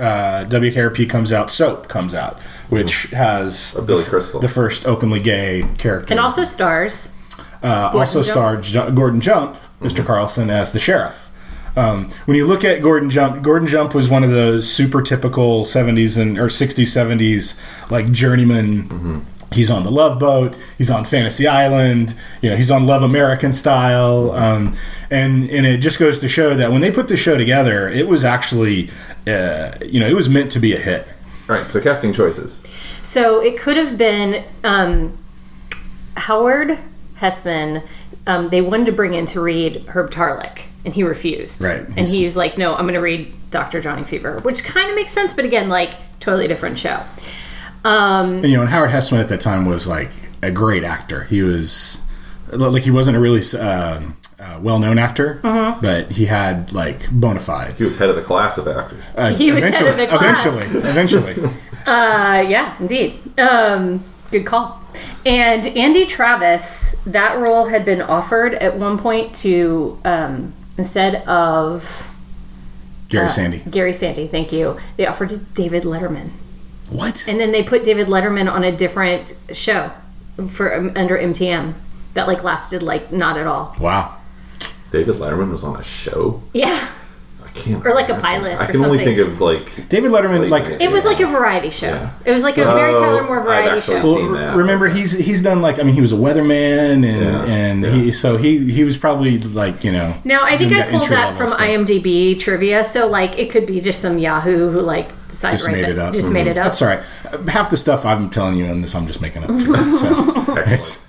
WKRP comes out, Soap comes out, which has Billy Crystal, the first openly gay character, and also stars. Stars Gordon Jump, Mr. Carlson as the sheriff. When you look at Gordon Jump was one of the super typical 70s or 60s, 70s like journeyman. He's on The Love Boat. He's on Fantasy Island. He's on Love American Style. And it just goes to show that when they put the show together, it was actually, it was meant to be a hit. Right. So casting choices. So it could have been Howard Hessman. They wanted to bring in to read Herb Tarlick, and he refused. Right. And he was like, "No, I'm going to read Dr. Johnny Fever," which kind of makes sense, but again, like totally different show. And Howard Hessman at that time was like a great actor. He was like he wasn't a really well-known actor, but he had like bona fides. He was head of the class of actors. He was head of the class. Eventually. Yeah, indeed. Good call. And Andy Travis, that role had been offered at one point to instead of Gary Sandy. Thank you. They offered to David Letterman. What? And then they put David Letterman on a different show for under MTM that like lasted like not at all. Wow. David Letterman was on a show? Yeah. I can't. Or like a pilot. I can only think of like David Letterman. It was like a variety show. Yeah. It was like a Mary Tyler Moore variety show. Seen that. Remember, he's done like he was a weatherman and he was probably like Now I think I pulled that from IMDb trivia, so like it could be just some Yahoo who like decided just made it up. Just made it up. That's all right. Half the stuff I'm telling you in this, I'm just making up too. So it's.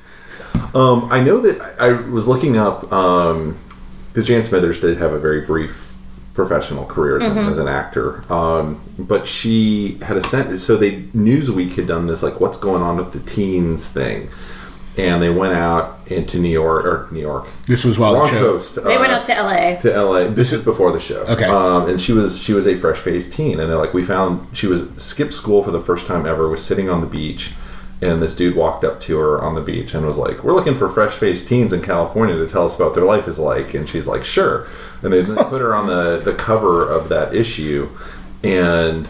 I know that I was looking up because Jan Smithers did have a very brief professional career as an actor, but she had a sentence. So Newsweek had done this like what's going on with the teens thing, and they went out into New York. This was while Wrong the show. Coast. They went out to LA. This is before the show. Okay. And she was a fresh-faced teen, and they're like, we found she was skipped school for the first time ever, was sitting on the beach. And this dude walked up to her on the beach and was like, "We're looking for fresh-faced teens in California to tell us about what their life is like." And she's like, "Sure." And they put her on the cover of that issue. And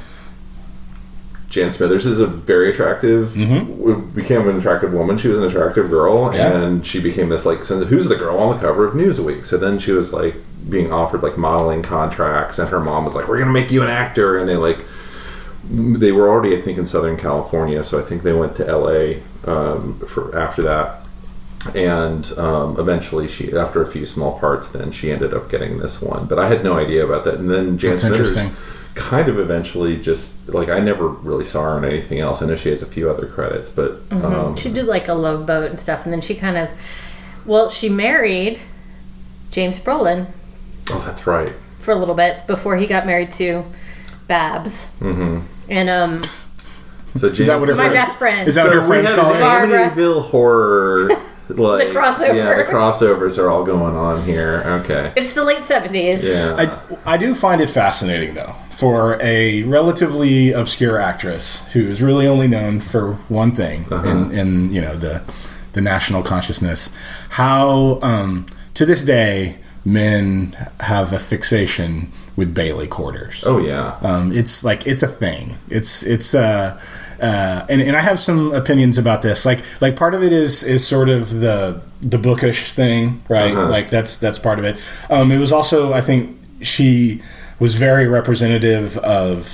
Jan Smithers is a very attractive, became an attractive woman. She was an attractive girl. Yeah. And she became this, like, who's the girl on the cover of Newsweek? So then she was, like, being offered, like, modeling contracts. And her mom was like, "We're going to make you an actor." And they were already, I think, in Southern California, so I think they went to LA for after that, and eventually, she, after a few small parts, then she ended up getting this one. But I had no idea about that. And then Jan Smithers kind of eventually just like I never really saw her in anything else. I know she has a few other credits, but she did like a Love Boat and stuff, and then she kind of she married James Brolin. Oh, that's right. For a little bit before he got married to Babs. And so is that what her my best friend? Is that what her friends call her? Amityville horror. Like, the crossover. Yeah, the crossovers are all going on here. Okay. It's the late 70s. Yeah. I do find it fascinating, though, for a relatively obscure actress who is really only known for one thing in the national consciousness, how to this day men have a fixation with Bailey quarters. Oh yeah. It's like it's a thing. And I have some opinions about this. Like part of it is sort of the bookish thing, right? Like that's part of it. It was also, I think, she was very representative of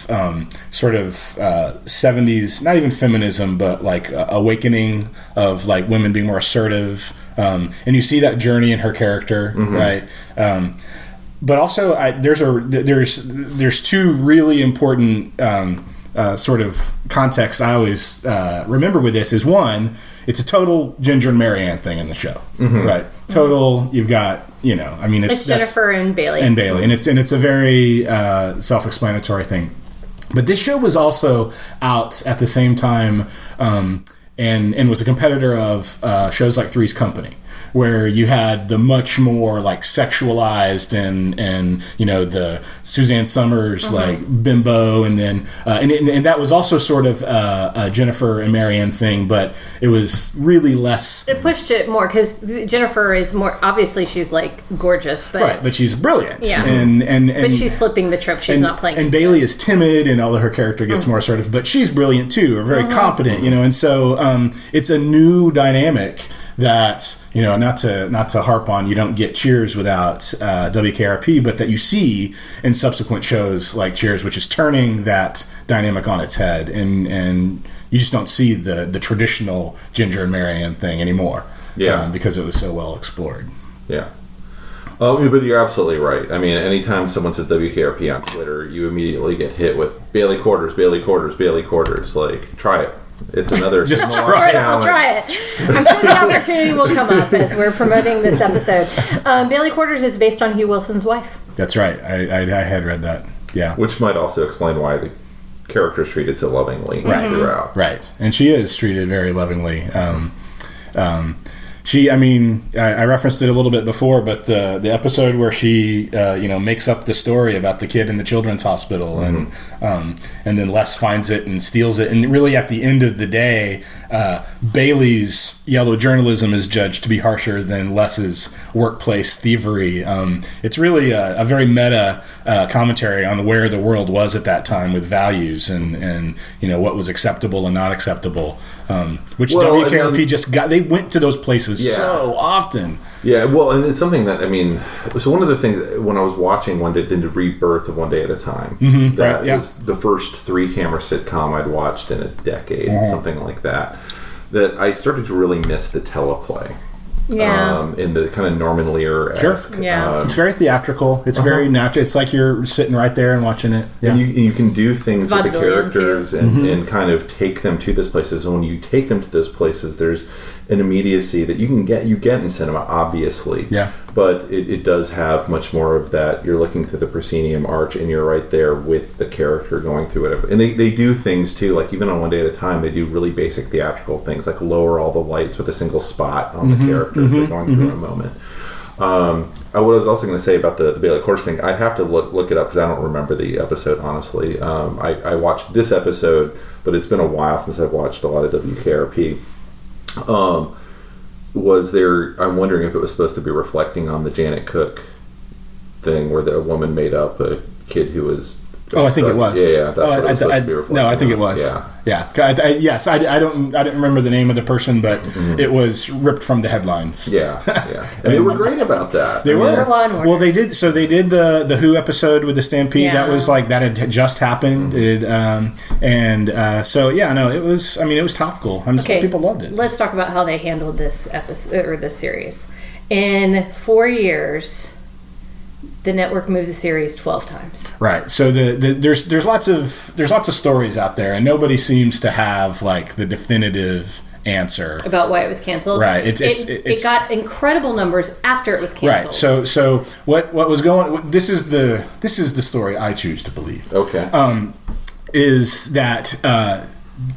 sort of 70s, not even feminism, but like awakening of like women being more assertive. And you see that journey in her character, right? But also, there's two really important sort of contexts I always remember with this. Is one it's a total Ginger and Marianne thing in the show, right? Total. You've got it's Jennifer and Bailey, and it's a very self-explanatory thing. But this show was also out at the same time, and was a competitor of shows like Three's Company, where you had the much more like sexualized and the Suzanne Summers like bimbo, and then and that was also sort of a Jennifer and Marianne thing, but it was really less. It pushed it more because Jennifer is more obviously she's like gorgeous, but she's brilliant. Yeah, and but she's flipping the trip. She's not playing. And Bailey is timid, and although her character gets more assertive, but she's brilliant too, or very competent, and so it's a new dynamic that not to harp on, you don't get Cheers without WKRP, but that you see in subsequent shows like Cheers, which is turning that dynamic on its head, and you just don't see the traditional Ginger and Marianne thing anymore, because it was so well explored. Yeah. But you're absolutely right. I mean, anytime someone says WKRP on Twitter, you immediately get hit with Bailey Quarters, Bailey Quarters, Bailey Quarters. Like, try it. It's another just try it. I'm sure the opportunity will come up as we're promoting this episode. Bailey Quarters is based on Hugh Wilson's wife. That's right. I had read that. Yeah, which might also explain why the character's treated so lovingly throughout. Right, and she is treated very lovingly. I referenced it a little bit before, but the episode where she, makes up the story about the kid in the children's hospital, and then Les finds it and steals it, and really at the end of the day, Bailey's yellow journalism is judged to be harsher than Les's workplace thievery. It's really a very meta commentary on where the world was at that time with values and what was acceptable and not acceptable. Which WKRP just got. They went to those places so often. Yeah, well, and it's something that, so one of the things, when I was watching the rebirth of One Day at a Time, that was the first 3-camera sitcom I'd watched in a decade, something like that I started to really miss the teleplay. Yeah. In the kind of Norman Lear-esque. Sure. Yeah. It's very theatrical. It's very natural. It's like you're sitting right there and watching it. Yeah. And you can do things with the characters and kind of take them to those places. And when you take them to those places, there's an immediacy that you get in cinema, obviously. Yeah. But it does have much more of that. You're looking through the proscenium arch, and you're right there with the character going through it. And they do things, too. Like, even on One Day at a Time, they do really basic theatrical things, like lower all the lights with a single spot on the characters they're going through in a moment. What I was also going to say about the Bailey Quarters thing, I'd have to look it up because I don't remember the episode, honestly. I watched this episode, but it's been a while since I've watched a lot of WKRP. I'm wondering if it was supposed to be reflecting on the Janet Cook thing where a woman made up a kid who was... Oh, I think it was. Yeah, that's what it was supposed to be reflecting. No, I think it was. Yeah. Yes, I didn't remember the name of the person, but it was ripped from the headlines. Yeah. And they were great about that. They were. Well, they did. So they did the Who episode with the Stampede. Yeah. That was like, that had just happened. It was. It was topical. People loved it. Let's talk about how they handled this episode or this series. In 4 years, the network moved the series 12 times. Right. So there's lots of stories out there, and nobody seems to have like the definitive answer about why it was canceled. Right. It got incredible numbers after it was canceled. Right. So what was going? This is the story I choose to believe. Okay. Is that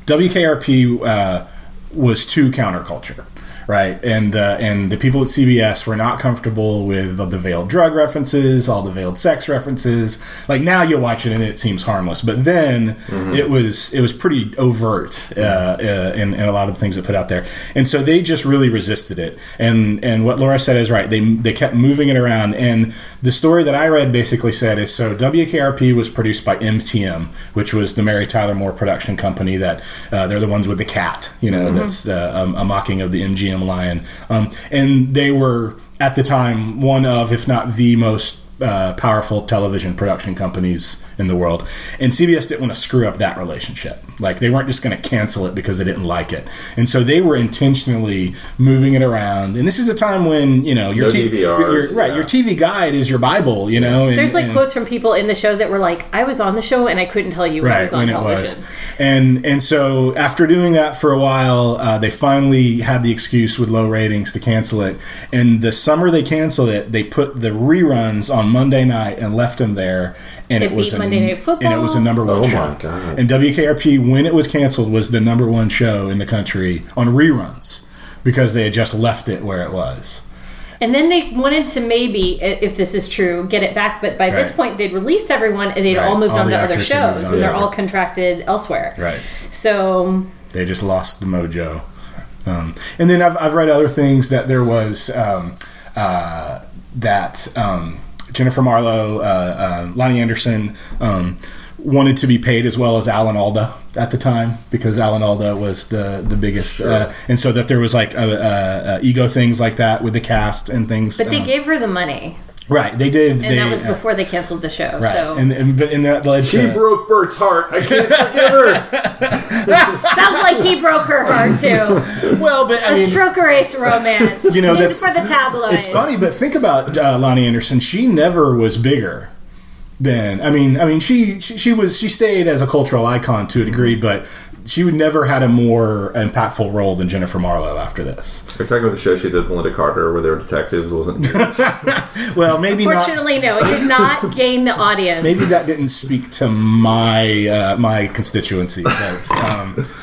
WKRP was too counterculture. Right, and the people at CBS were not comfortable with the veiled drug references, all the veiled sex references. Like, now you'll watch it and it seems harmless, but then it was pretty overt in a lot of the things that put out there, and so they just really resisted it. And what Laura said is right. They kept moving it around, and the story that I read basically said is so WKRP was produced by MTM, which was the Mary Tyler Moore production company that they're the ones with the cat. That's a mocking of the MGM lion, and they were at the time one of, if not the most powerful television production companies in the world, and CBS didn't want to screw up that relationship. Like, they weren't just going to cancel it because they didn't like it, and so they were intentionally moving it around. And this is a time when, you know, your TV guide is your Bible, you know. And, there's like quotes from people in the show that were like, "I was on the show and I couldn't tell you when it was on television." And so after doing that for a while, they finally had the excuse with low ratings to cancel it. And the summer they canceled it, they put the reruns on Monday night and left them there, and it was Monday Night Football. And it was a number one show. Oh my God. And WKRP, when it was canceled, was the number one show in the country on reruns because they had just left it where it was. And then they wanted to maybe, if this is true, get it back. But by this point, they'd released everyone and they'd all moved on to other shows. And they're all contracted elsewhere. Right. So they just lost the mojo. And then I've read other things that there was Jennifer Marlowe, Lonnie Anderson wanted to be paid as well as Alan Alda at the time, because Alan Alda was the biggest, and so that there was like ego things like that with the cast and things. But they gave her the money. Right, they did, and that was before they canceled the show. Right, so. and that led she broke Bert's heart. I can't forgive her. Sounds like he broke her heart too. Well, but I mean, stroke race romance. You know, that's for the tabloids. It's funny, but think about Lonnie Anderson. She never was bigger than. I mean, she stayed as a cultural icon to a degree, but she would never had a more impactful role than Jennifer Marlowe after this. You're talking about the show she did with Linda Carter, where they were detectives, wasn't it? Well, maybe Unfortunately, no. It did not gain the audience. Maybe that didn't speak to my my constituency. But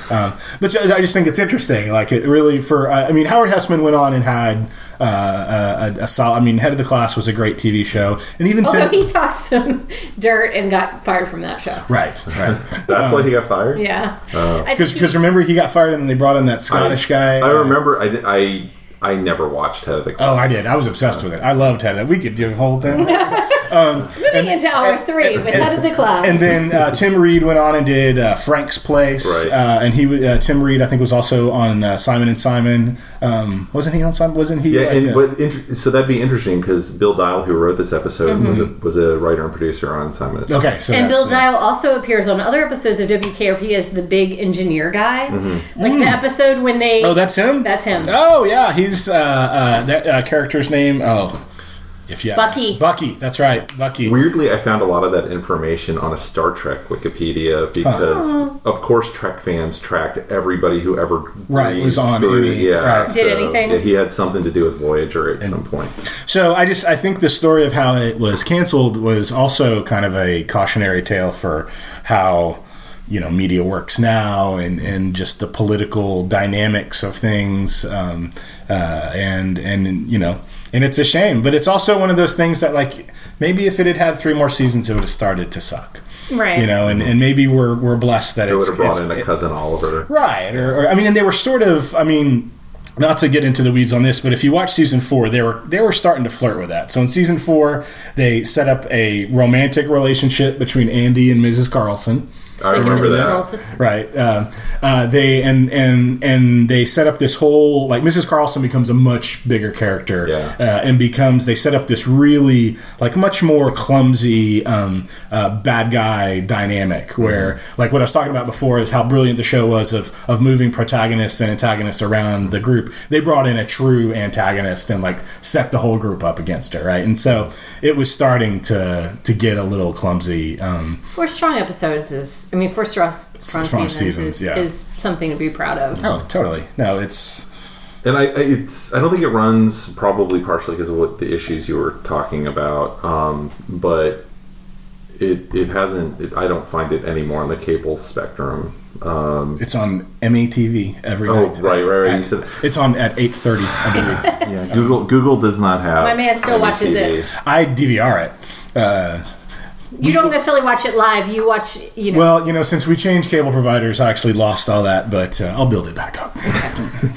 I just think it's interesting. Like, it really, Howard Hessman went on and had a solid. I mean, Head of the Class was a great TV show, and even he talked some dirt and got fired from that show. Right. That's why he got fired. Yeah. Because remember, he got fired and then they brought in that Scottish guy. I remember. I never watched Head of the Class. Oh, I did. I was obsessed with it. I loved Head of the. We could do a whole thing. Moving into hour 3 with Head of the Class. And then Tim Reed went on and did Frank's Place. Right. And Tim Reed, I think, was also on Simon and Simon. Wasn't he on Simon? Wasn't he? Yeah, so that'd be interesting because Bill Dial, who wrote this episode, was a writer and producer on Simon and Simon. Okay, so and Bill Dial also appears on other episodes of WKRP as the big engineer guy. Like the episode when they... Oh, that's him? That's him. Oh, yeah. He's... that character's name. Bucky. That's right, Bucky. Weirdly, I found a lot of that information on a Star Trek Wikipedia because, of course, Trek fans tracked everybody who ever was on did anything. Yeah, he had something to do with Voyager at some point. So I think the story of how it was canceled was also kind of a cautionary tale for how, you know, media works now and just the political dynamics of things, and you know, and it's a shame, but it's also one of those things that, like, maybe if it had had 3 more seasons, it would have started to suck, right? You know, and maybe we're blessed that it would have brought in a Cousin Oliver, right? Or I mean, and they were sort of, I mean, not to get into the weeds on this, but if you watch season 4, they were starting to flirt with that. So in season 4, they set up a romantic relationship between Andy and Mrs. Carlson. I remember that. Right. They set up this whole, like, Mrs. Carlson becomes a much bigger character, they set up this really, like, much more clumsy bad guy dynamic where, like, what I was talking about before is how brilliant the show was of moving protagonists and antagonists around the group. They brought in a true antagonist and, like, set the whole group up against her, right? And so it was starting to get a little clumsy. 4 strong episodes is... I mean, 4 strong seasons is something to be proud of. Oh, totally. No, it's... And I don't think it runs, probably partially because of what the issues you were talking about, but it hasn't... I don't find it anymore on the cable spectrum. It's on MATV every night. Right. You said it's on at 8:30, I believe. Yeah, Google does not have... My man still watches it. I DVR it. You don't necessarily watch it live. You watch, you know. Well, you know, since we changed cable providers, I actually lost all that, but I'll build it back up.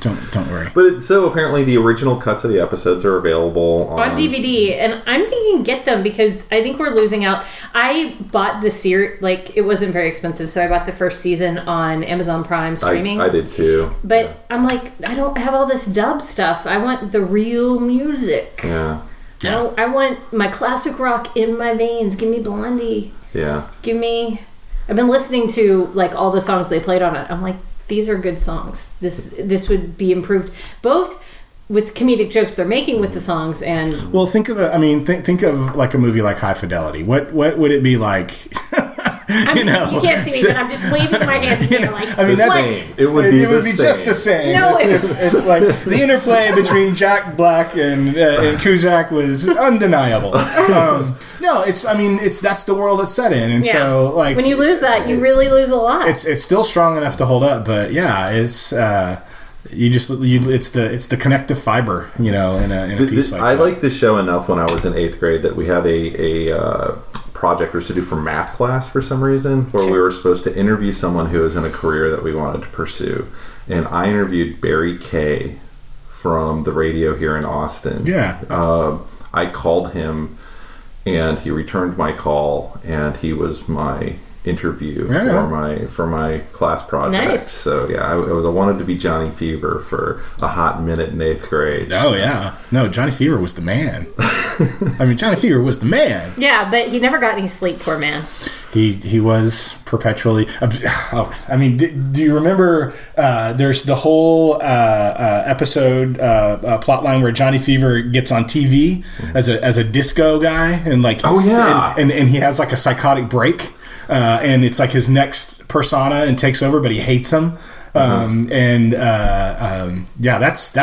Don't worry. But so apparently the original cuts of the episodes are available on DVD, and I'm thinking get them because I think we're losing out. I bought the series, like, it wasn't very expensive, so I bought the first season on Amazon Prime streaming. I did too. But I'm like, I don't have all this dub stuff. I want the real music. Yeah. Yeah. I want my classic rock in my veins. Give me Blondie. Yeah. Give me... I've been listening to like all the songs they played on it. I'm like, these are good songs. This would be improved both with comedic jokes they're making with the songs and... Well, think of think of like a movie like High Fidelity. What would it be like? You can't see me, but I'm just waving my hands here like, I mean, it would be just the same. No, it's like the interplay between Jack Black and Cusack was undeniable. No, that's the world it's set in, and so like when you lose that, you really lose a lot. It's still strong enough to hold up, but yeah, it's it's the connective fiber, in a piece like I that. liked the show enough when I was in 8th grade that we had a project we were to do for math class for some reason, where we were supposed to interview someone who was in a career that we wanted to pursue. And I interviewed Barry Kay from the radio here in Austin. Yeah. I called him, and he returned my call, and he was my interview for my class project. Nice. So yeah, I wanted to be Johnny Fever for a hot minute in 8th grade. Oh yeah, no, Johnny Fever was the man. Johnny Fever was the man. Yeah, but he never got any sleep, poor man. He was perpetually. Do you remember? There's the whole episode plot line where Johnny Fever gets on TV as a disco guy, and like, oh yeah, and he has like a psychotic break. And it's like his next persona and takes over, but he hates him. That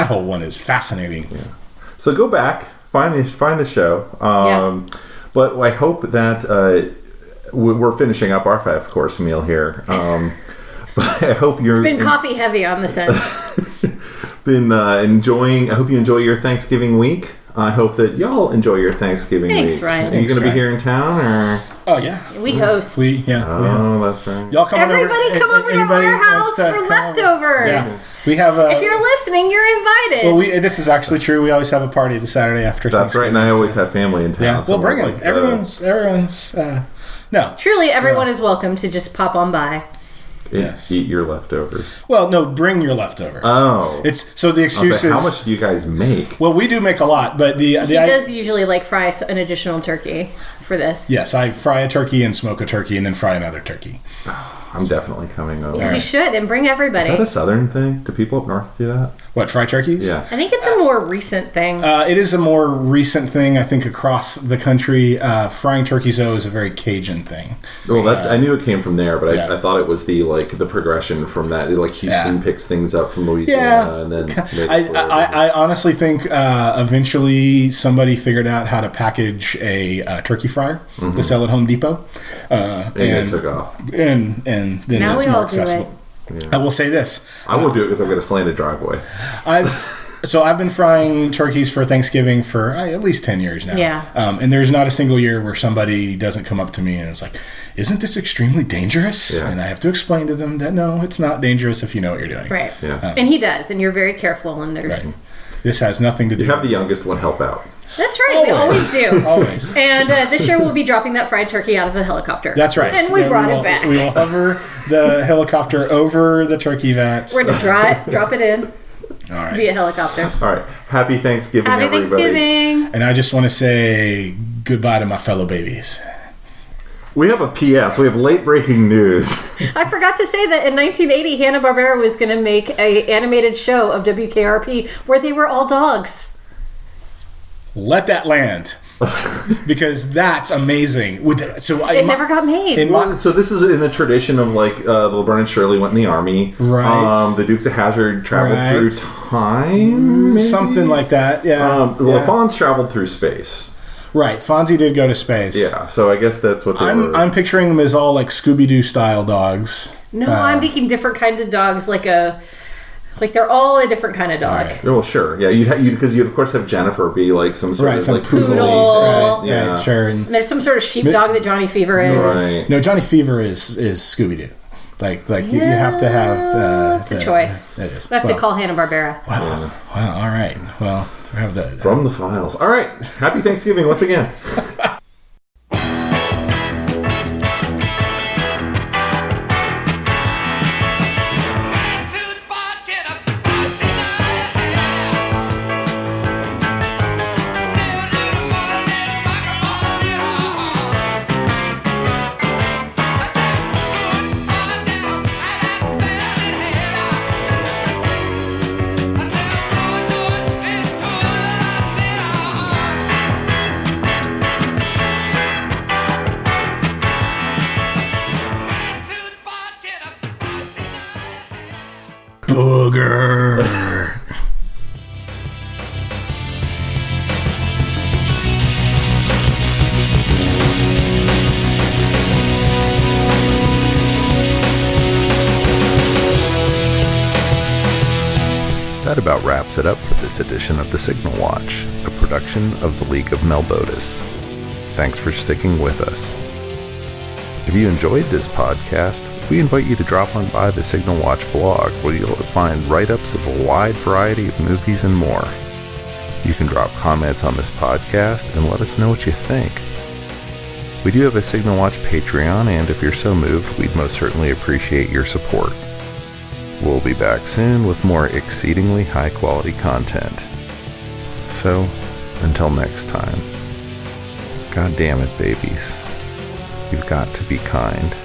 whole one is fascinating. Yeah. So go back, find the show. But I hope that we're finishing up our 5-course meal here. But I hope you're... It's been coffee heavy on this end. I hope you enjoy your Thanksgiving week. I hope that y'all enjoy your Thanksgiving week. Thanks, Ryan. Are you going to be here in town, or? Oh yeah, we host. That's right. Y'all come Everybody come over to our house for leftovers. Yeah. We have. If you're listening, you're invited. Well, this is actually true. We always have a party the Saturday after. That's right, and I always have family in town. Yeah, so bring them. Everyone's. No. Truly, everyone is welcome to just pop on by. Eat your leftovers. Well, no, bring your leftovers. Oh, the excuse is how much do you guys make? Well, we do make a lot, but he does usually fry an additional turkey for this. Yes, I fry a turkey and smoke a turkey and then fry another turkey. I'm definitely coming over. You should, and bring everybody. Is that a southern thing? Do people up north do that? What, fry turkeys? Yeah. I think it's a more recent thing. It is a more recent thing, I think, across the country. Frying turkeys, though, is a very Cajun thing. Well, I knew it came from there, but I thought it was the progression from that. Like Houston picks things up from Louisiana, and then I honestly think eventually somebody figured out how to package a turkey fryer to sell at Home Depot, and it took off. And then now it's we more all accessible. Yeah. I will say this: I won't do it because I've got a slanted driveway. I've been frying turkeys for Thanksgiving for at least 10 years now. Yeah. And there's not a single year where somebody doesn't come up to me and it's like, "Isn't this extremely dangerous?" Yeah. And I have to explain to them that no, it's not dangerous if you know what you're doing. Right. Yeah. And he does, and you're very careful. And there's this has nothing to do. You have the youngest one help out. That's right. We always do. Always. And this year we'll be dropping that fried turkey out of a helicopter. That's right. And we brought it back. We will hover the helicopter over the turkey vats. We're going to drop it in. All right. Via helicopter. All right. Happy Thanksgiving, Happy everybody. Thanksgiving. And I just want to say goodbye to my fellow babies. We have a PS. We have late breaking news. I forgot to say that in 1980, Hanna-Barbera was going to make an animated show of WKRP where they were all dogs. Let that land. Because that's amazing. It never got made. So this is in the tradition of Laverne and Shirley went in the army. Right. The Dukes of Hazzard traveled through time. Maybe? Something like that, yeah. The Fonz traveled through space. Right. Fonzie did go to space. Yeah, so I guess that's what I'm picturing them as all like Scooby-Doo style dogs. No, I'm thinking different kinds of dogs, like they're all a different kind of dog. Right. Well, sure. Yeah, because you'd of course have Jennifer be like some sort of like poodle. Right, yeah, sure. And there's some sort of sheepdog that Johnny Fever is. Right. No, Johnny Fever is Scooby-Doo. You have to have... it's a choice. It is. We have to call Hanna-Barbera. Wow. Yeah. Wow, all right. Well, we have From the files. All right. Happy Thanksgiving once again. Booger. That about wraps it up for this edition of The Signal Watch, a production of the League of Melbotus. Thanks for sticking with us. If you enjoyed this podcast, we invite you to drop on by the Signal Watch blog, where you'll find write-ups of a wide variety of movies and more. You can drop comments on this podcast and let us know what you think. We do have a Signal Watch Patreon, and if you're so moved, we'd most certainly appreciate your support. We'll be back soon with more exceedingly high-quality content. So, until next time, God damn it, babies. You've got to be kind.